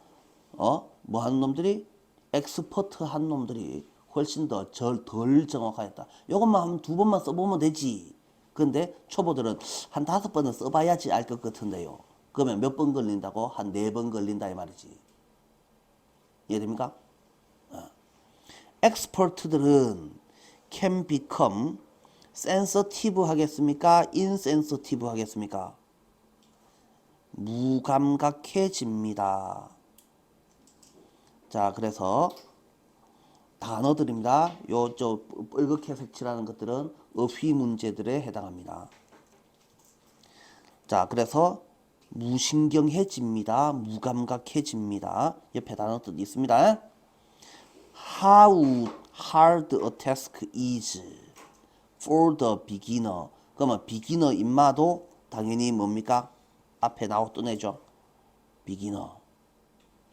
뭐 하는 놈들이 엑스퍼트 한 놈들이 훨씬 더 덜 정확하겠다. 이것만 한 2번만 써보면 되지. 근데 초보들은 한 5번은 써봐야지 알 것 같은데요. 그러면 몇 번 걸린다고? 한 4번 걸린다 이 말이지. 이해됩니까? 엑스퍼트들은 can become sensitive 하겠습니까? insensitive 하겠습니까? 무감각해집니다. 자, 그래서 단어들입니다. 요 빨갛게 색칠하는 것들은 어휘 문제들에 해당합니다. 자, 그래서 무신경해집니다. 무감각해집니다. 옆에 단어 뜻 있습니다. How hard a task is for the beginner. 그러면 beginner 인마도 당연히 뭡니까? 앞에 나왔던 애죠. beginner.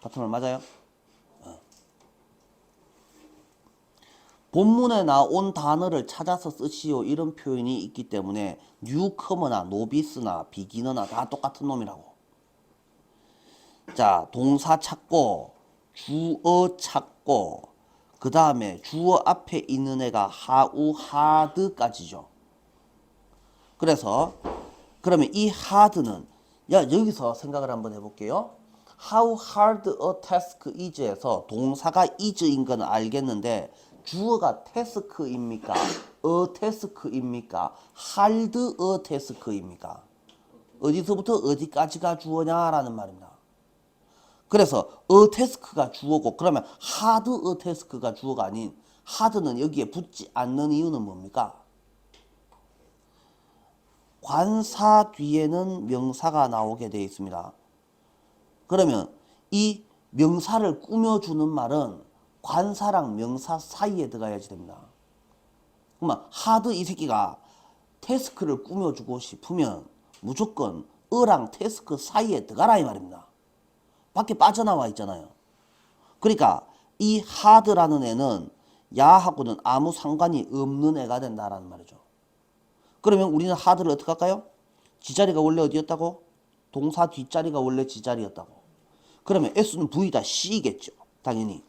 같은 말 맞아요? 본문에 나온 단어를 찾아서 쓰시오 이런 표현이 있기 때문에 뉴커머나 노비스나 비기너나 다 똑같은 놈이라고. 자, 동사 찾고 주어 찾고 그 다음에 주어 앞에 있는 애가 how hard까지죠. 그래서 그러면 이 hard는 여기서 생각을 한번 해볼게요. How hard a task is에서 동사가 is인 건 알겠는데 주어가 task입니까? a task입니까? hard a task입니까? 어디서부터 어디까지가 주어냐라는 말입니다. 그래서 a task가 주어고 그러면 hard a task가 주어가 아닌 hard는 여기에 붙지 않는 이유는 뭡니까? 관사 뒤에는 명사가 나오게 되어 있습니다. 그러면 이 명사를 꾸며주는 말은 관사랑 명사 사이에 들어가야지 됩니다. 그러면 하드 이 새끼가 태스크를 꾸며주고 싶으면 무조건 어랑 태스크 사이에 들어가라 이 말입니다. 밖에 빠져나와 있잖아요. 그러니까 이 하드라는 애는 야하고는 아무 상관이 없는 애가 된다라는 말이죠. 그러면 우리는 하드를 어떻게 할까요? 지자리가 원래 어디였다고? 동사 뒷자리가 원래 지자리였다고. 그러면 S는 V다 C겠죠. 당연히.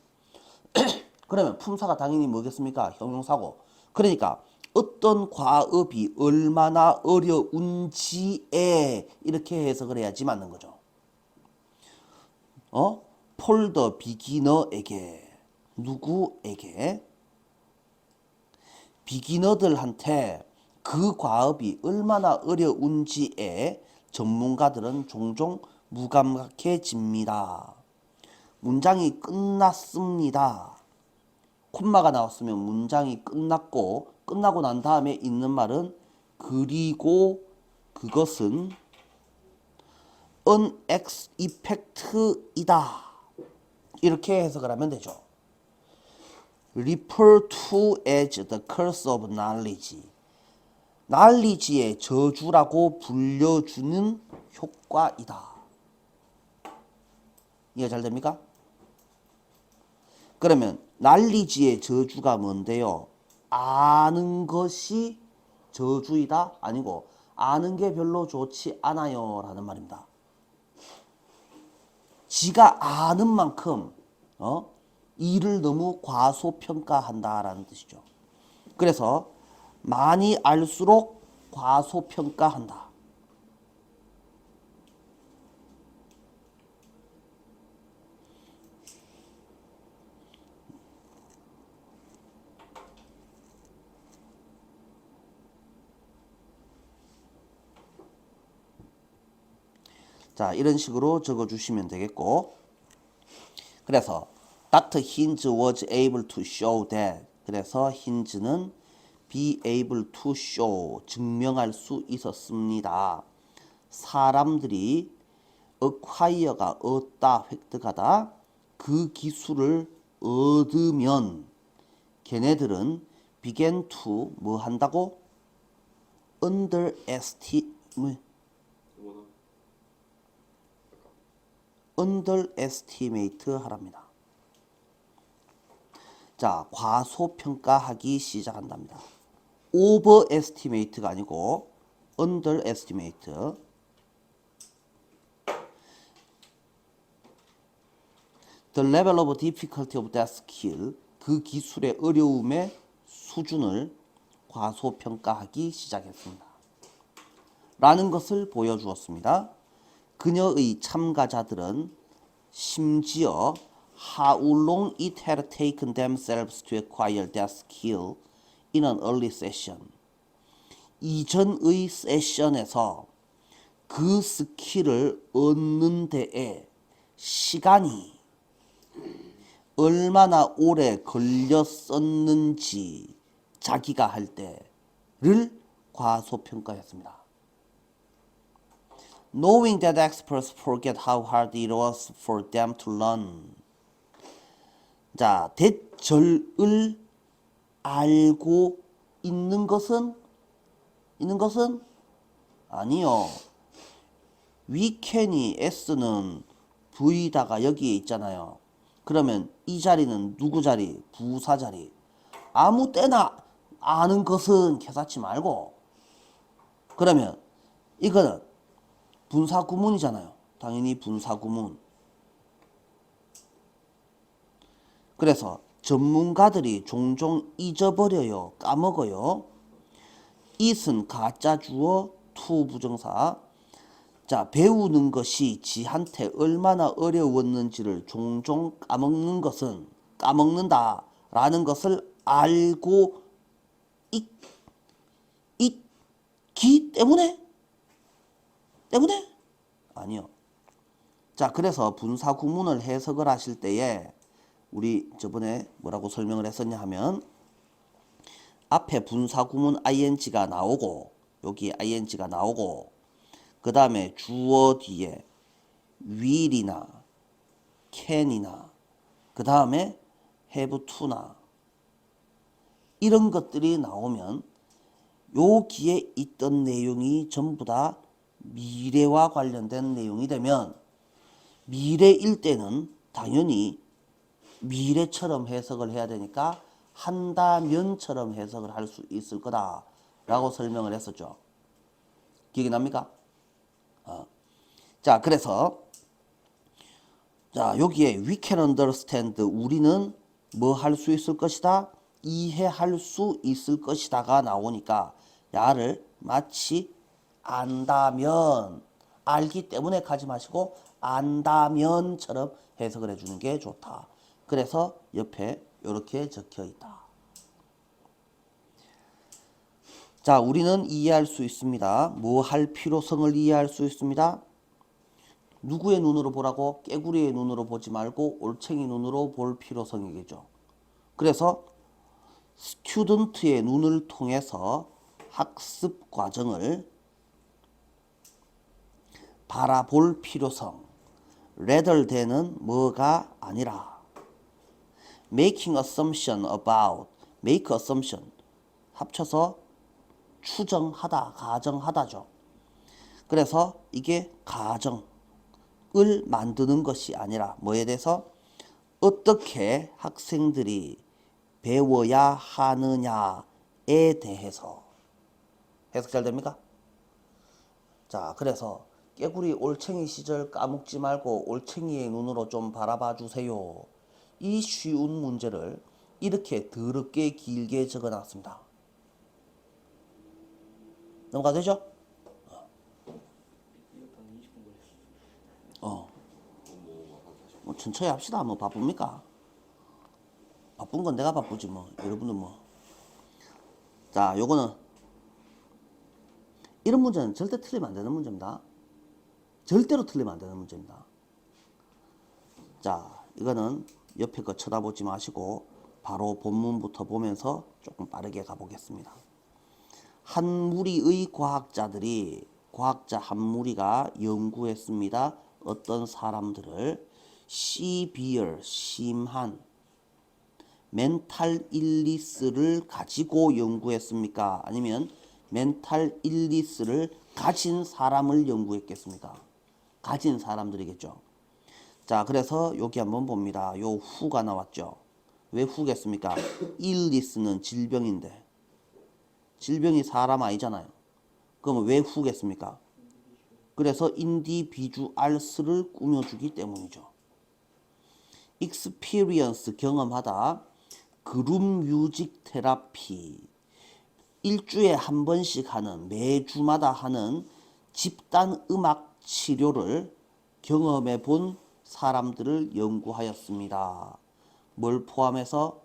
그러면 품사가 당연히 뭐겠습니까? 형용사고. 그러니까 어떤 과업이 얼마나 어려운지에 이렇게 해석을 해야지 맞는 거죠. 폴더 비기너에게 누구에게? 비기너들한테 그 과업이 얼마나 어려운지에 전문가들은 종종 무감각해집니다. 문장이 끝났습니다. 콤마가 나왔으면 문장이 끝났고 끝나고 난 다음에 있는 말은 그리고 그것은 unexpected이다. 이렇게 해석을 하면 되죠. refer to as the curse of knowledge. knowledge의 저주라고 불려주는 효과이다. 이해 잘 됩니까? 그러면 knowledge의 저주가 뭔데요? 아는 것이 저주이다? 아니고 아는 게 별로 좋지 않아요 라는 말입니다. 지가 아는 만큼 일을 너무 과소평가한다라는 뜻이죠. 그래서 많이 알수록 과소평가한다. 자, 이런 식으로 적어주시면 되겠고, 그래서 Dr. Hinz was able to show that. 그래서 힌즈는 be able to show, 증명할 수 있었습니다. 사람들이 acquire가 얻다, 획득하다, 그 기술을 얻으면 걔네들은 began to 뭐 한다고? underestimate 하랍니다. 자, 과소평가하기 시작한답니다. overestimate가 아니고 underestimate. The level of difficulty of that skill, 그 기술의 어려움의 수준을 과소평가하기 시작했습니다. 라는 것을 보여주었습니다. 그녀의 참가자들은 심지어 how long it had taken themselves to acquire that skill in an early session. 이전의 세션에서 그 스킬을 얻는 데에 시간이 얼마나 오래 걸렸었는지 자기가 할 때를 과소평가했습니다. Knowing that experts forget how hard it was for them to learn. 자, 대절을 알고 있는 것은 아니요. we can이 s는 v다가 여기에 있잖아요. 그러면 이 자리는 누구 자리? 부사 자리. 아무 때나 아는 것은 개사치 말고. 그러면 이거는 분사구문이잖아요. 당연히 분사구문. 그래서 전문가들이 종종 잊어버려요. 까먹어요. it은 가짜 주어, to 부정사. 자, 배우는 것이 지한테 얼마나 어려웠는지를 종종 까먹는다라는 것을 알고 있기 때문에? 아니요. 자, 그래서 분사구문을 해석을 하실 때에 우리 저번에 뭐라고 설명을 했었냐 하면 앞에 분사구문 ing가 나오고 여기 ing가 나오고 그 다음에 주어 뒤에 will이나 can이나 그 다음에 have to나 이런 것들이 나오면 여기에 있던 내용이 전부 다 미래와 관련된 내용이 되면 미래일 때는 당연히 미래처럼 해석을 해야 되니까 한다면처럼 해석을 할 수 있을 거다 라고 설명을 했었죠. 기억이 납니까? 자, 그래서 자, 여기에 we can understand, 우리는 뭐 할 수 있을 것이다? 이해할 수 있을 것이다가 나오니까 야를 마치 안다면, 알기 때문에 가지 마시고 안다면처럼 해석을 해주는 게 좋다. 그래서 옆에 이렇게 적혀 있다. 자, 우리는 이해할 수 있습니다. 뭐 할 필요성을 이해할 수 있습니다. 누구의 눈으로 보라고? 깨구리의 눈으로 보지 말고 올챙이 눈으로 볼 필요성이겠죠. 그래서 스튜던트의 눈을 통해서 학습 과정을 바라볼 필요성. rather than은 뭐가 아니라 making assumption about, make assumption 합쳐서 추정하다, 가정하다죠. 그래서 이게 가정을 만드는 것이 아니라 뭐에 대해서 어떻게 학생들이 배워야 하느냐에 대해서. 해석 잘 됩니까? 자, 그래서 깨구리 올챙이 시절 까먹지 말고 올챙이의 눈으로 좀 바라봐 주세요. 이 쉬운 문제를 이렇게 더럽게 길게 적어놨습니다. 넘어가도 되죠? 뭐 천천히 합시다. 뭐 바쁩니까? 바쁜 건 내가 바쁘지 뭐. 여러분들 뭐. 자, 요거는 이런 문제는 절대 틀리면 안 되는 문제입니다. 절대로 틀리면 안 되는 문제입니다. 자, 이거는 옆에 거 쳐다보지 마시고 바로 본문부터 보면서 조금 빠르게 가보겠습니다. 한 무리의 과학자들이, 과학자 한 무리가 연구했습니다. 어떤 사람들을 severe, 심한 멘탈 일리스를 가지고 연구했습니까? 아니면 멘탈 일리스를 가진 사람을 연구했겠습니까? 가진 사람들이겠죠. 자, 그래서 여기 한번 봅니다. 요 후가 나왔죠. 왜 후겠습니까? 일리스는 질병인데 질병이 사람 아니잖아요. 그러면 왜 후겠습니까? 그래서 인디비주알스를 꾸며주기 때문이죠. 익스피리언스 경험하다. 그룹 뮤직 테라피. 일주일에 한 번씩 하는 매주마다 하는 집단 음악 치료를 경험해 본 사람들을 연구하였습니다. 뭘 포함해서?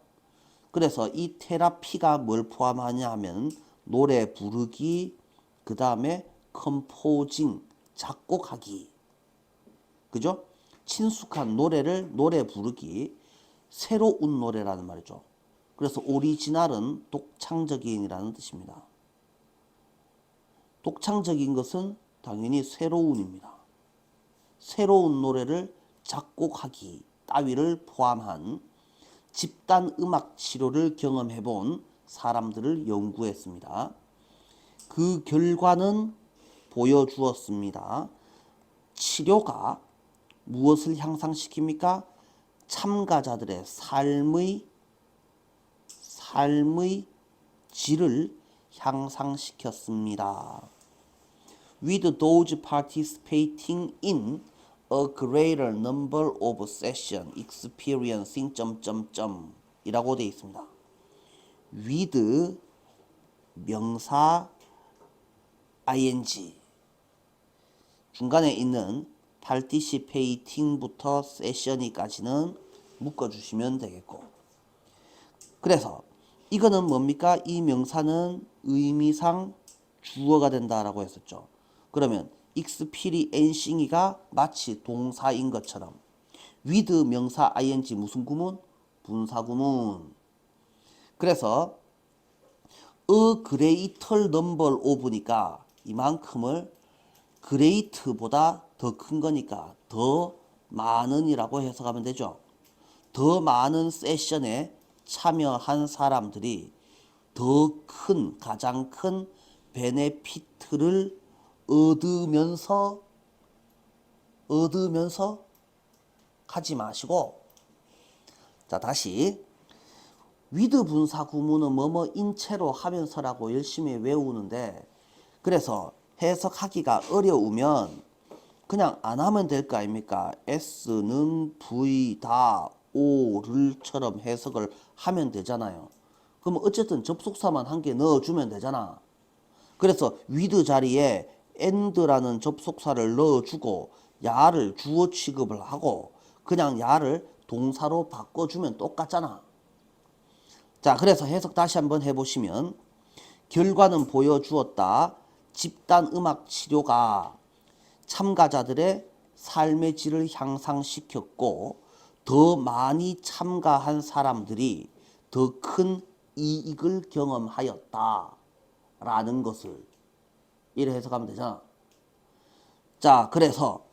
그래서 이 테라피가 뭘 포함하냐 하면 노래 부르기, 그 다음에 컴포징, 작곡하기. 그죠? 친숙한 노래를 노래 부르기, 새로운 노래라는 말이죠. 그래서 오리지널은 독창적인이라는 뜻입니다. 독창적인 것은 당연히 새로운입니다. 새로운 노래를 작곡하기 따위를 포함한 집단 음악 치료를 경험해 본 사람들을 연구했습니다. 그 결과는 보여주었습니다. 치료가 무엇을 향상시킵니까? 참가자들의 삶의 질을 향상시켰습니다. With those participating in a greater number of sessions experiencing 이라고 되어 있습니다. with 명사 ing 중간에 있는 participating부터 session이까지는 묶어주시면 되겠고, 그래서 이거는 뭡니까? 이 명사는 의미상 주어가 된다라고 했었죠. 그러면 experiencing이가 마치 동사인 것처럼 with 명사 ing 무슨 구문? 분사 구문. 그래서 a greater number of니까 이만큼을 great보다 더 큰 거니까 더 많은이라고 해석하면 되죠. 더 많은 세션에 참여한 사람들이 더 큰, 가장 큰 베네피트를 얻으면서 하지 마시고, 자, 다시 with 분사 구문은 뭐뭐 인체로 하면서라고 열심히 외우는데, 그래서 해석하기가 어려우면 그냥 안 하면 될 거 아닙니까? S는 V다 O를처럼 해석을 하면 되잖아요. 그럼 어쨌든 접속사만 한 개 넣어주면 되잖아. 그래서 with 자리에 and라는 접속사를 넣어주고 야를 주어 취급을 하고 그냥 야를 동사로 바꿔주면 똑같잖아. 자, 그래서 해석 다시 한번 해보시면 결과는 보여주었다. 집단 음악 치료가 참가자들의 삶의 질을 향상시켰고 더 많이 참가한 사람들이 더 큰 이익을 경험하였다 라는 것을 이래 해석하면 되잖아. 자, 그래서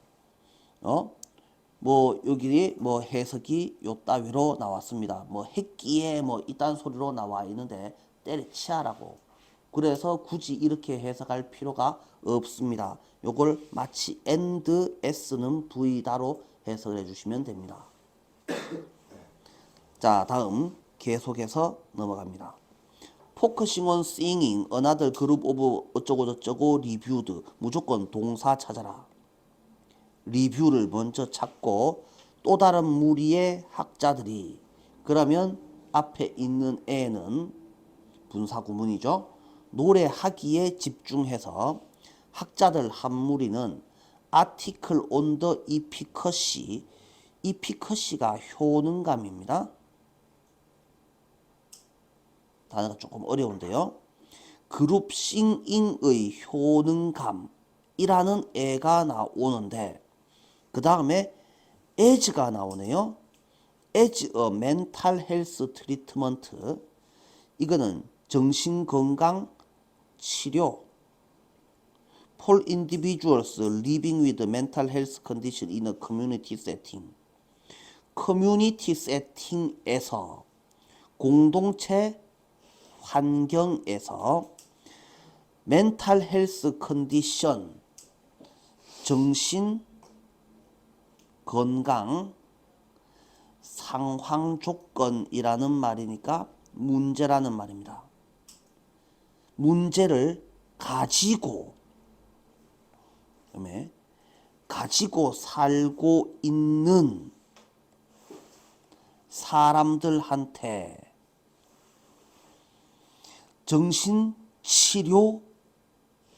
뭐 여기 뭐 해석이 요 따위로 나왔습니다. 뭐 했기에 뭐 이딴 소리로 나와 있는데 때려치라고. 그래서 굳이 이렇게 해석할 필요가 없습니다. 요걸 마치 and s는 v다로 해석을 해주시면 됩니다. 자, 다음 계속해서 넘어갑니다. Focusing on singing another group of 어쩌고저쩌고 reviewed. 무조건 동사 찾아라. 리뷰를 먼저 찾고 또 다른 무리의 학자들이, 그러면 앞에 있는 애는 분사 구문이죠. 노래하기에 집중해서 학자들 한 무리는 article on the efficacy가 효능감입니다. 단어가 조금 어려운데요. 그룹 싱잉의 효능감이라는 애가 나오는데 그 다음에 as가 나오네요. as a mental health treatment. 이거는 정신건강 치료. For individuals living with mental health condition in a community setting. 커뮤니티 세팅에서 공동체 환경에서 멘탈 헬스 컨디션, 정신 건강 상황 조건이라는 말이니까 문제라는 말입니다. 문제를 가지고, 그다음에 가지고 살고 있는 사람들한테 정신치료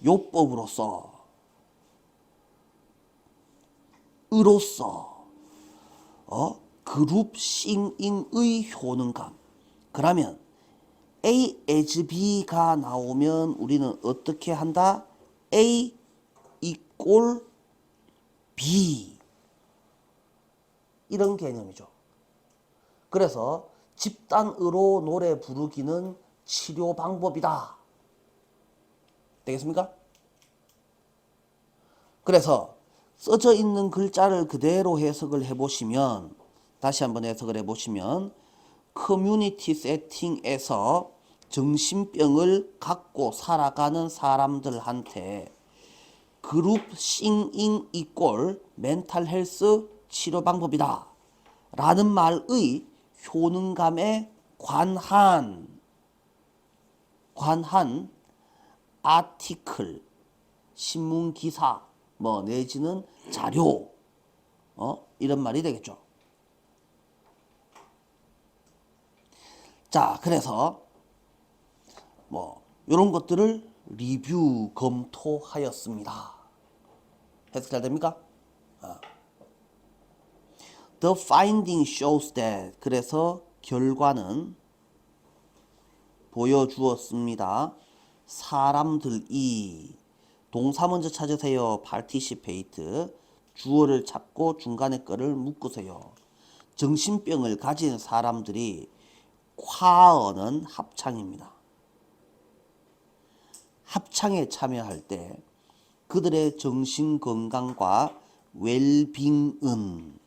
요법으로서 그룹 싱잉의 효능감. 그러면 A as B가 나오면 우리는 어떻게 한다? A equal B 이런 개념이죠. 그래서 집단으로 노래 부르기는 치료 방법이다. 되겠습니까? 그래서 써져 있는 글자를 그대로 해석을 해보시면, 다시 한번 해석을 해보시면, 커뮤니티 세팅에서 정신병을 갖고 살아가는 사람들한테 그룹 싱잉 이꼴 멘탈 헬스 치료 방법이다 라는 말의 효능감에 관한 아티클, 신문 기사 뭐 내지는 자료 이런 말이 되겠죠. 자, 그래서 뭐 이런 것들을 리뷰 검토하였습니다. 해석 잘 됩니까? The finding shows that, 그래서 결과는 보여주었습니다. 사람들이, 동사 먼저 찾으세요. participate. 주어를 찾고 중간에 거를 묶으세요. 정신병을 가진 사람들이, 콰어는 합창입니다. 합창에 참여할 때 그들의 정신건강과 웰빙은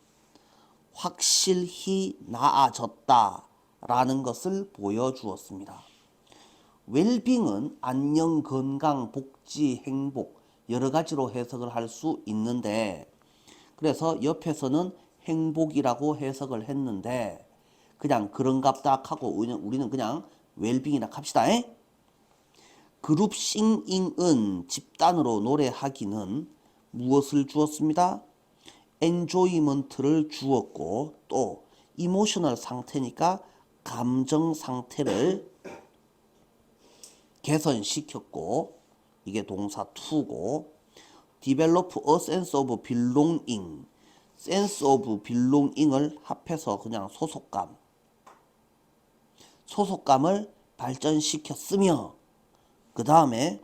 확실히 나아졌다라는 것을 보여주었습니다. 웰빙은 안녕, 건강, 복지, 행복 여러 가지로 해석을 할 수 있는데, 그래서 옆에서는 행복이라고 해석을 했는데 그냥 그런갑다 하고 우리는 그냥 웰빙이라 합시다. 그룹 싱잉은 집단으로 노래하기는 무엇을 주었습니다? 엔조이먼트를 주었고, 또 이모셔널 상태니까 감정 상태를 개선시켰고, 이게 동사 to고, develop a sense of belonging, sense of belonging을 합해서 그냥 소속감을 발전시켰으며, 그 다음에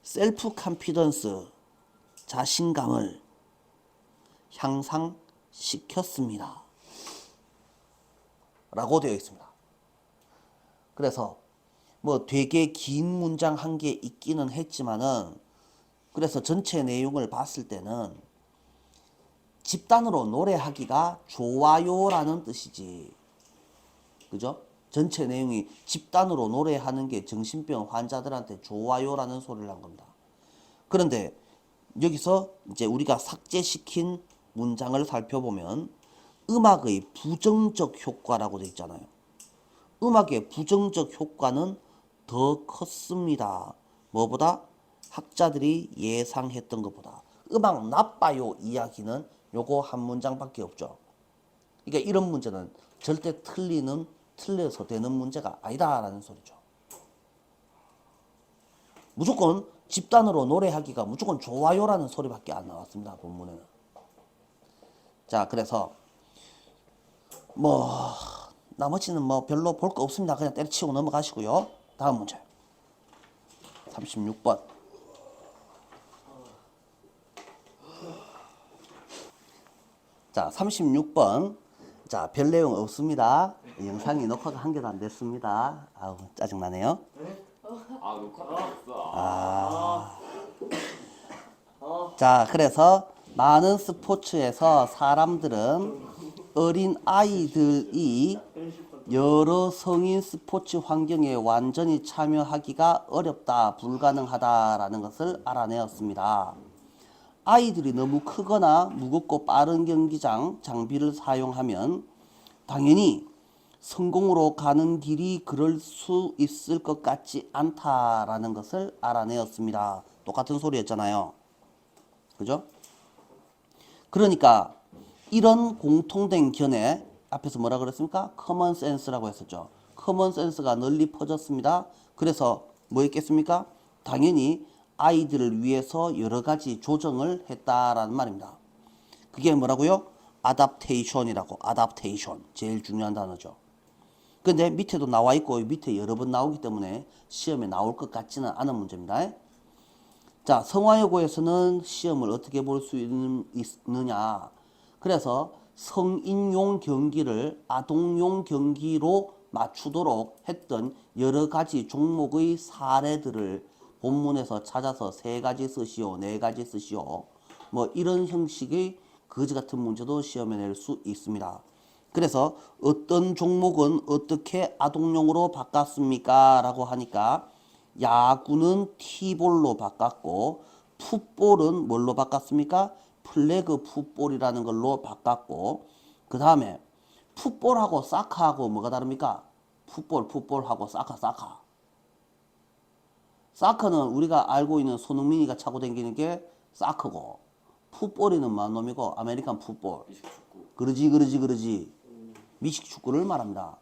셀프 컨피던스, 자신감을 향상시켰습니다 라고 되어 있습니다. 그래서 뭐 되게 긴 문장 한 개 있기는 했지만은, 그래서 전체 내용을 봤을 때는 집단으로 노래하기가 좋아요라는 뜻이지, 그죠? 전체 내용이 집단으로 노래하는 게 정신병 환자들한테 좋아요라는 소리를 한 겁니다. 그런데 여기서 이제 우리가 삭제시킨 문장을 살펴보면 음악의 부정적 효과라고 되어 있잖아요. 음악의 부정적 효과는 더 컸습니다. 뭐보다? 학자들이 예상했던 것보다. 음악 나빠요 이야기는 요거 한 문장밖에 없죠. 그러니까 이런 문제는 절대 틀려서 되는 문제가 아니다라는 소리죠. 무조건 집단으로 노래하기가 무조건 좋아요라는 소리밖에 안 나왔습니다. 본문에는. 자, 그래서 뭐 나머지는 뭐 별로 볼 거 없습니다. 그냥 때려치고 넘어가시고요. 다음 문제 36번. 자, 36번. 자, 별 내용 없습니다. 영상이 녹화가 한 개도 안 됐습니다. 아우, 짜증나네요. 녹화가 됐어. 자, 그래서 많은 스포츠에서 사람들은 어린 아이들이 여러 성인 스포츠 환경에 완전히 참여하기가 어렵다, 불가능하다라는 것을 알아내었습니다. 아이들이 너무 크거나 무겁고 빠른 경기장 장비를 사용하면 당연히 성공으로 가는 길이 그럴 수 있을 것 같지 않다라는 것을 알아내었습니다. 똑같은 소리였잖아요. 그죠? 그러니까 이런 공통된 견해, 앞에서 뭐라 그랬습니까? 커먼 센스라고 했었죠. 커먼 센스가 널리 퍼졌습니다. 그래서 뭐 했겠습니까? 당연히 아이들을 위해서 여러 가지 조정을 했다라는 말입니다. 그게 뭐라고요? 아답테이션이라고. 아답테이션. 제일 중요한 단어죠. 근데 밑에도 나와 있고 밑에 여러 번 나오기 때문에 시험에 나올 것 같지는 않은 문제입니다. 자, 성화여고에서는 시험을 어떻게 볼 수 있느냐. 그래서 성인용 경기를 아동용 경기로 맞추도록 했던 여러 가지 종목의 사례들을 본문에서 찾아서 3가지 쓰시오, 4가지 쓰시오. 뭐 이런 형식의 거지 같은 문제도 시험에 낼 수 있습니다. 그래서 어떤 종목은 어떻게 아동용으로 바꿨습니까? 라고 하니까 야구는 티볼로 바꿨고 풋볼은 뭘로 바꿨습니까? 플래그 풋볼이라는 걸로 바꿨고 그 다음에 풋볼하고 사카하고 뭐가 다릅니까? 풋볼하고 사카. 사커는 우리가 알고 있는 손흥민이가 차고 다니는 게 사커고 풋볼이는 만 놈이고 아메리칸 풋볼. 그러지. 미식 축구를 말합니다.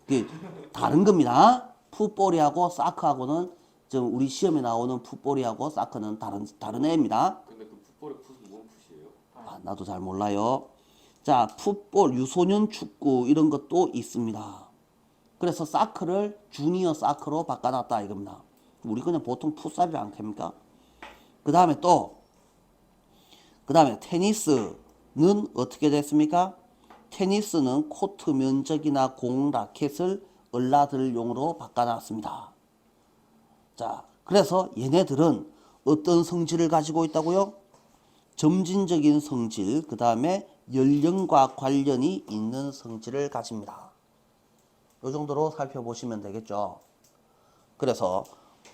그게 다른 겁니다. 풋볼이하고 사커하고는 좀 우리 시험에 나오는 풋볼이하고 사커는 다른 애입니다. 근데 그 풋볼의 풋은 뭔 풋이에요? 아, 나도 잘 몰라요. 자, 풋볼, 유소년 축구 이런 것도 있습니다. 그래서 사커를 주니어 사커로 바꿔놨다 이겁니다. 우리 그냥 보통 풋살이 않습니까? 그 다음에 테니스는 어떻게 됐습니까? 테니스는 코트 면적이나 공 라켓을 얼라들용으로 바꿔놨습니다. 자, 그래서 얘네들은 어떤 성질을 가지고 있다고요? 점진적인 성질, 그 다음에 연령과 관련이 있는 성질을 가집니다. 이 정도로 살펴보시면 되겠죠. 그래서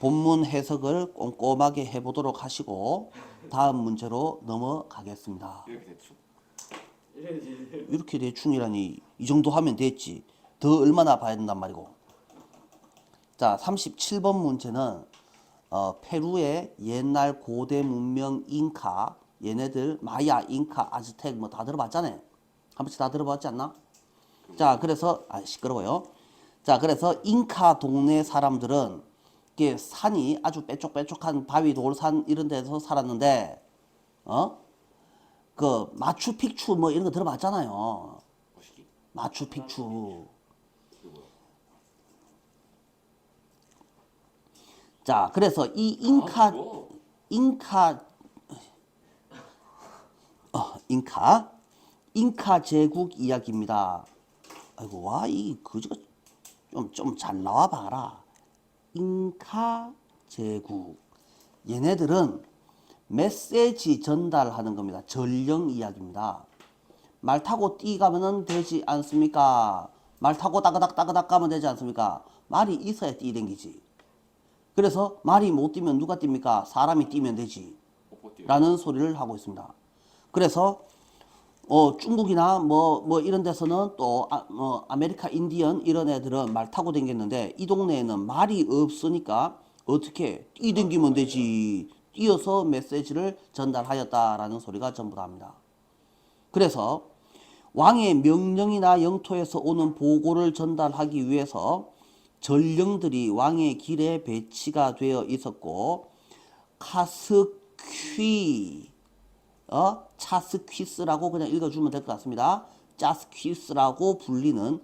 본문 해석을 꼼꼼하게 해보도록 하시고 다음 문제로 넘어가겠습니다. 이렇게 대충? 이렇게 대충이라니 이 정도 하면 됐지. 더 얼마나 봐야 된단 말이고. 자, 37번 문제는 페루의 옛날 고대 문명 잉카, 얘네들 마야, 잉카, 아즈텍 뭐 다 들어봤잖아요. 한 번씩 다 들어봤지 않나? 자, 그래서 시끄러워요. 자, 그래서 잉카 동네 사람들은 이게 산이 아주 빼쪽빼쪽한 바위 돌산 이런 데서 살았는데 그 마추픽추 뭐 이런 거 들어봤잖아요. 마추픽추. 자, 그래서 이 잉카 제국 이야기입니다. 아이고, 와, 이 거지가 좀 잘 나와 봐라. 잉카 제국. 얘네들은 메시지 전달하는 겁니다. 전령 이야기입니다. 말 타고 뛰가면은 되지 않습니까? 말 타고 따그닥 가면 되지 않습니까? 말이 있어야 뛰댕기지. 그래서 말이 못 뛰면 누가 뜁니까? 사람이 뛰면 되지. 라는 소리를 하고 있습니다. 그래서 중국이나 뭐 이런 데서는 또 아메리카 인디언 이런 애들은 말 타고 다녔는데 이 동네에는 말이 없으니까 어떻게 뛰댕기면 되지. 뛰어서 메시지를 전달하였다라는 소리가 전부 다입니다. 그래서 왕의 명령이나 영토에서 오는 보고를 전달하기 위해서 전령들이 왕의 길에 배치가 되어 있었고 차스퀴스라고 그냥 읽어주면 될 것 같습니다. 짜스퀴스라고 불리는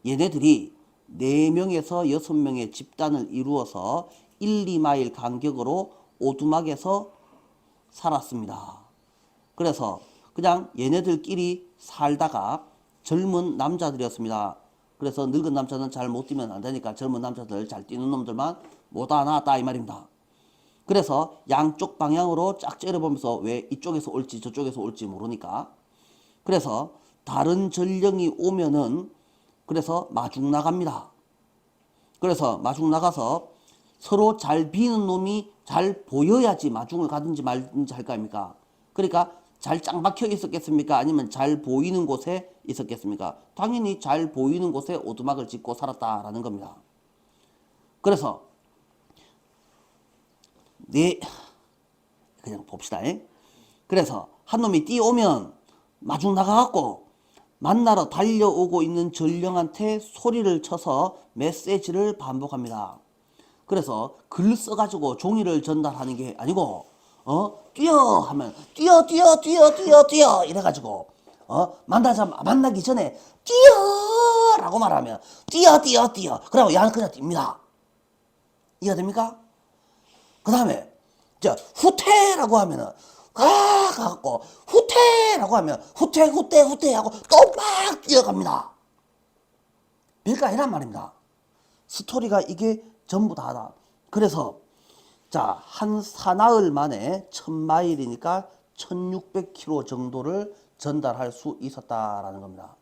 얘네들이 4명에서 6명의 집단을 이루어서 1, 2마일 간격으로 오두막에서 살았습니다. 그래서 그냥 얘네들끼리 살다가 젊은 남자들이었습니다. 그래서 늙은 남자는 잘 못 뛰면 안 되니까 젊은 남자들 잘 뛰는 놈들만 모아 놨다 이 말입니다. 그래서 양쪽 방향으로 쫙 째려보면서 왜 이쪽에서 올지 저쪽에서 올지 모르니까 그래서 다른 전령이 오면은 그래서 마중 나갑니다. 그래서 마중 나가서 서로 잘 비는 놈이 잘 보여야지 마중을 가든지 말든지 할 거 아닙니까? 그러니까 잘 짱 박혀 있었겠습니까? 아니면 잘 보이는 곳에 있었겠습니까? 당연히 잘 보이는 곳에 오두막을 짓고 살았다라는 겁니다. 그래서 그냥 봅시다. 그래서 한 놈이 뛰어오면 마중 나가갖고 만나러 달려오고 있는 전령한테 소리를 쳐서 메시지를 반복합니다. 그래서 글 써가지고 종이를 전달하는 게 아니고 뛰어 하면 뛰어 이래가지고 만나기 전에 뛰어라고 말하면 뛰어 그러면 야는 그냥 뜁니다. 이해가 됩니까? 그 다음에 후퇴라고 하면은 가갖고 후퇴라고 하면 후퇴 하고 또 막 뛰어갑니다. 별거 아니란 말입니다. 스토리가 이게 전부 다다. 그래서 한 사나흘 만에 1000마일이니까 1600km 정도를 전달할 수 있었다라는 겁니다.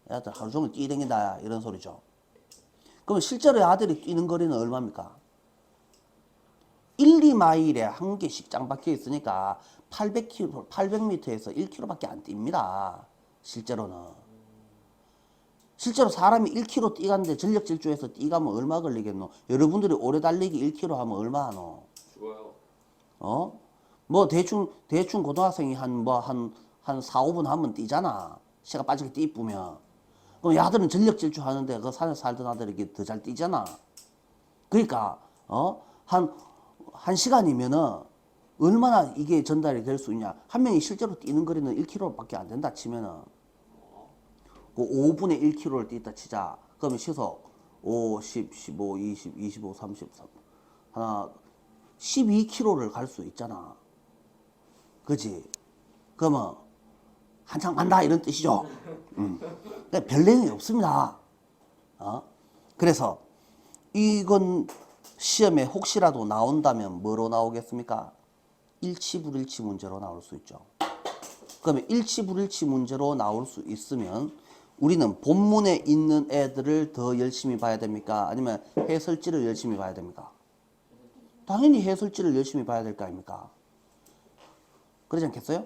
애들 하루 종일 뛰댕긴다 이런 소리죠. 그럼 실제로 아들이 뛰는 거리는 얼마입니까? 1, 2마일에 한 개씩 짱 박혀 있으니까 800km, 800m에서 1km밖에 안 뜁니다. 실제로는. 실제로 사람이 1km 뛰가는데 전력 질주해서 뛰가면 얼마 걸리겠노? 여러분들이 오래 달리기 1km 하면 얼마 하노? 죽어요. 뭐 대충 고등학생이 한 4, 5분 하면 뛰잖아. 시가 빠지게 뛰쁘면. 그럼 야들은 전력 질주 하는데 그 산에 살던 아들이 더 잘 뛰잖아. 그러니까 한 시간이면은 얼마나 이게 전달이 될 수 있냐. 한 명이 실제로 뛰는 거리는 1km밖에 안 된다 치면은 그 5분에 1km를 뛰다 치자. 그러면 시속 5, 10, 15, 20, 25, 30, 하나 12km를 갈 수 있잖아. 그지? 그러면 한참 간다 이런 뜻이죠. 그러니까 별 내용이 없습니다. 그래서 이건 시험에 혹시라도 나온다면 뭐로 나오겠습니까? 일치불일치 문제로 나올 수 있죠. 그러면 일치불일치 문제로 나올 수 있으면 우리는 본문에 있는 애들을 더 열심히 봐야 됩니까? 아니면 해설지를 열심히 봐야 됩니까? 당연히 해설지를 열심히 봐야 될 거 아닙니까? 그러지 않겠어요?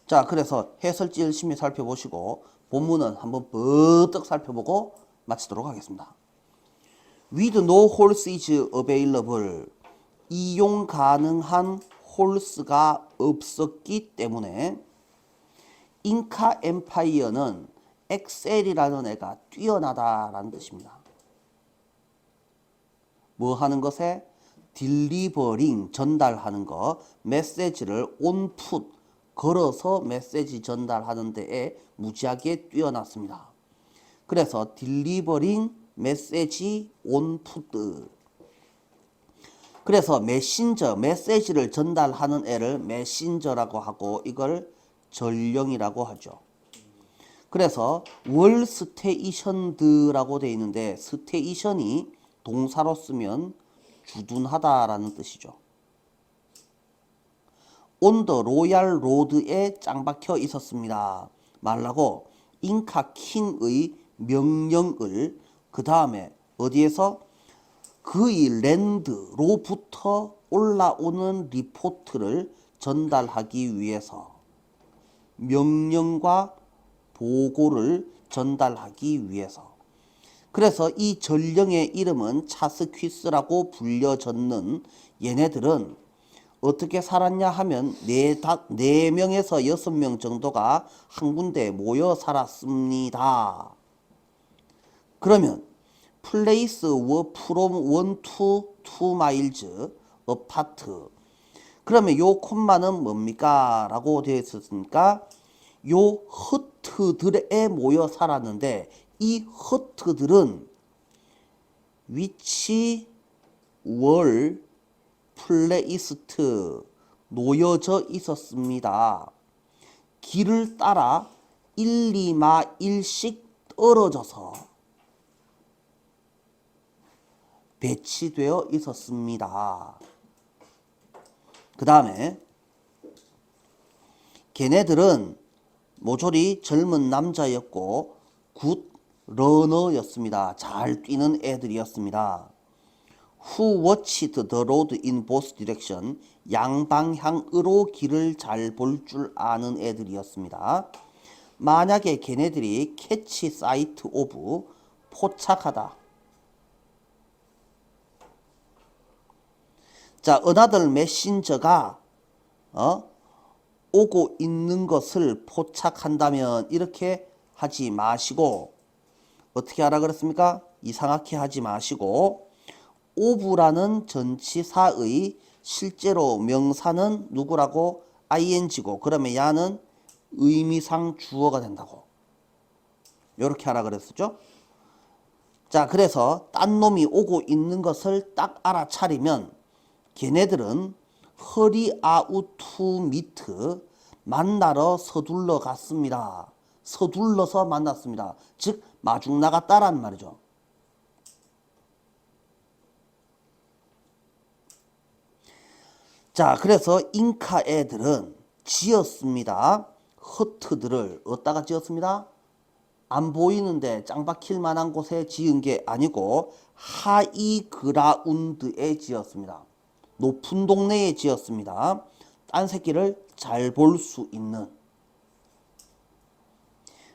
자, 그래서 해설지 열심히 살펴보시고 본문은 한번 버뜩 살펴보고 마치도록 하겠습니다. With no horse is available. 이용 가능한 홀스가 없었기 때문에 잉카 엠파이어는 엑셀이라는 애가 뛰어나다라는 뜻입니다. 뭐 하는 것에? 딜리버링, 전달하는 거, 메시지를 온풋, 걸어서 메시지 전달하는 데에 무지하게 뛰어났습니다. 그래서 딜리버링 메시지 온풋. 그래서 메신저, 메시지를 전달하는 애를 메신저라고 하고 이걸 전령이라고 하죠. 그래서 월 스테이션드라고 되어 있는데 스테이션이 동사로 쓰면 주둔하다라는 뜻이죠. On the 로얄 로드에 짱 박혀 있었습니다. 말라고 잉카 킹의 명령을 그 다음에 어디에서 그의 랜드로부터 올라오는 리포트를 전달하기 위해서 명령과 보고를 전달하기 위해서. 그래서 이 전령의 이름은 차스퀴스라고 불려졌는 얘네들은 어떻게 살았냐 하면 4명에서 6명 정도가 한 군데 모여 살았습니다. 그러면 place were from 1 to 2 miles apart. 그러면 요 콤마는 뭡니까? 라고 되어 있었으니까 요 허트들에 모여 살았는데 이 허트들은 which were placed 놓여져 있었습니다. 길을 따라 1, 2마일씩 떨어져서 배치되어 있었습니다. 그 다음에 걔네들은 모조리 젊은 남자였고 굿 러너였습니다. 잘 뛰는 애들이었습니다. Who watched the road in both direction. 양방향으로 길을 잘 볼 줄 아는 애들이었습니다. 만약에 걔네들이 catch sight of 포착하다. 자, another messenger가 오고 있는 것을 포착한다면 이렇게 하지 마시고 어떻게 하라 그랬습니까? 이상하게 하지 마시고 of라는 전치사의 실제로 명사는 누구라고? ing고 그러면 야는 의미상 주어가 된다고. 이렇게 하라 그랬었죠? 자, 그래서 딴 놈이 오고 있는 것을 딱 알아차리면 걔네들은 hurry out to meet 만나러 서둘러 갔습니다. 서둘러서 만났습니다. 즉 마중 나갔다라는 말이죠. 자, 그래서 잉카 애들은 지었습니다. 허트들을 어디다가 지었습니다? 안 보이는데 짱 박힐 만한 곳에 지은 게 아니고 하이그라운드에 지었습니다. 높은 동네에 지었습니다. 딴 새끼를 잘 볼 수 있는.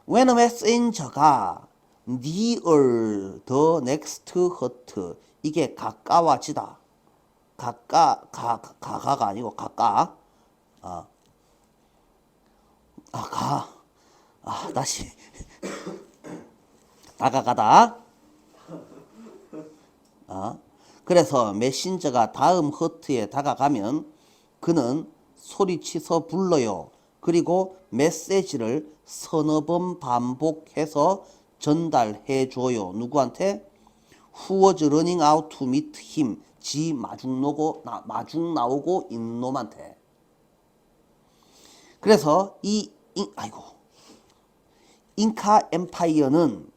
When a messenger가 near the next hut 이게 가까워지다. 가가가 아니고 가까. 다시 다가가다. 그래서 메신저가 다음 허트에 다가가면 그는 소리치서 불러요. 그리고 메시지를 서너 번 반복해서 전달해 줘요. 누구한테? Who was running out to meet him. 지 마중 나오고 있는 놈한테. 그래서 잉카 엠파이어는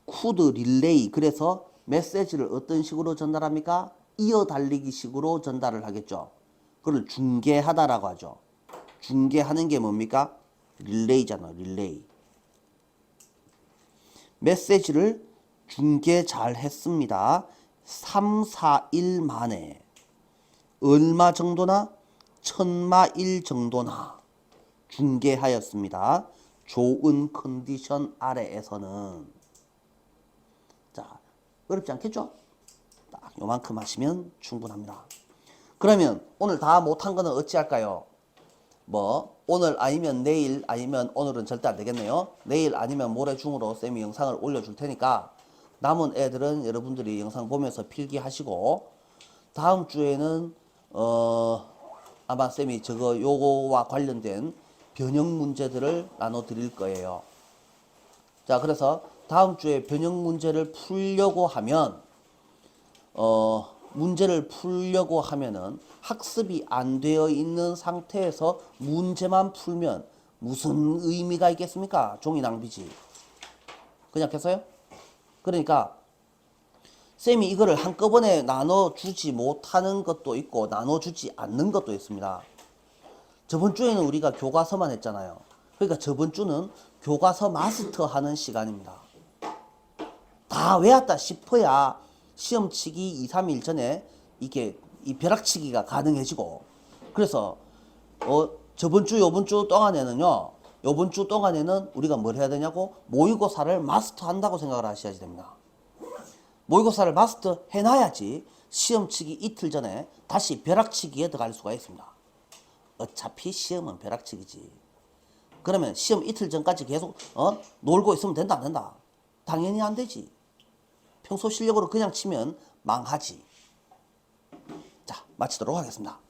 쿠드 릴레이 그래서 메시지를 어떤 식으로 전달합니까? 이어달리기 식으로 전달을 하겠죠. 그걸 중계하다라고 하죠. 중계하는 게 뭡니까? 릴레이잖아. 릴레이. 메시지를 중계 잘 했습니다. 3, 4일 만에 얼마 정도나? 1000마일 정도나 중계하였습니다. 좋은 컨디션 아래에서는. 자, 어렵지 않겠죠? 딱 요만큼 하시면 충분합니다. 그러면 오늘 다 못한 거는 어찌할까요? 오늘 아니면 내일 아니면 오늘은 절대 안 되겠네요. 내일 아니면 모레 중으로 쌤이 영상을 올려줄 테니까 남은 애들은 여러분들이 영상 보면서 필기하시고 다음 주에는 아마 쌤이 요거와 관련된 변형 문제들을 나눠 드릴 거예요. 자, 그래서 다음 주에 변형 문제를 풀려고 하면 문제를 풀려고 하면은 학습이 안 되어 있는 상태에서 문제만 풀면 무슨 의미가 있겠습니까? 종이 낭비지. 그냥 했어요? 그러니까 쌤이 이거를 한꺼번에 나눠주지 못하는 것도 있고 나눠주지 않는 것도 있습니다. 저번 주에는 우리가 교과서만 했잖아요. 그러니까 저번 주는 교과서 마스터하는 시간입니다. 다 외웠다 싶어야 시험 치기 2, 3일 전에 이게 이 벼락치기가 가능해지고 그래서 저번 주 요번 주 동안에는요. 요번 주 동안에는 우리가 뭘 해야 되냐고 모의고사를 마스터한다고 생각을 하셔야 됩니다. 모의고사를 마스터 해놔야지 시험 치기 이틀 전에 다시 벼락치기에 들어갈 수가 있습니다. 어차피 시험은 벼락치기지. 그러면 시험 이틀 전까지 계속 놀고 있으면 된다 안 된다? 당연히 안 되지. 평소 실력으로 그냥 치면 망하지. 자, 마치도록 하겠습니다.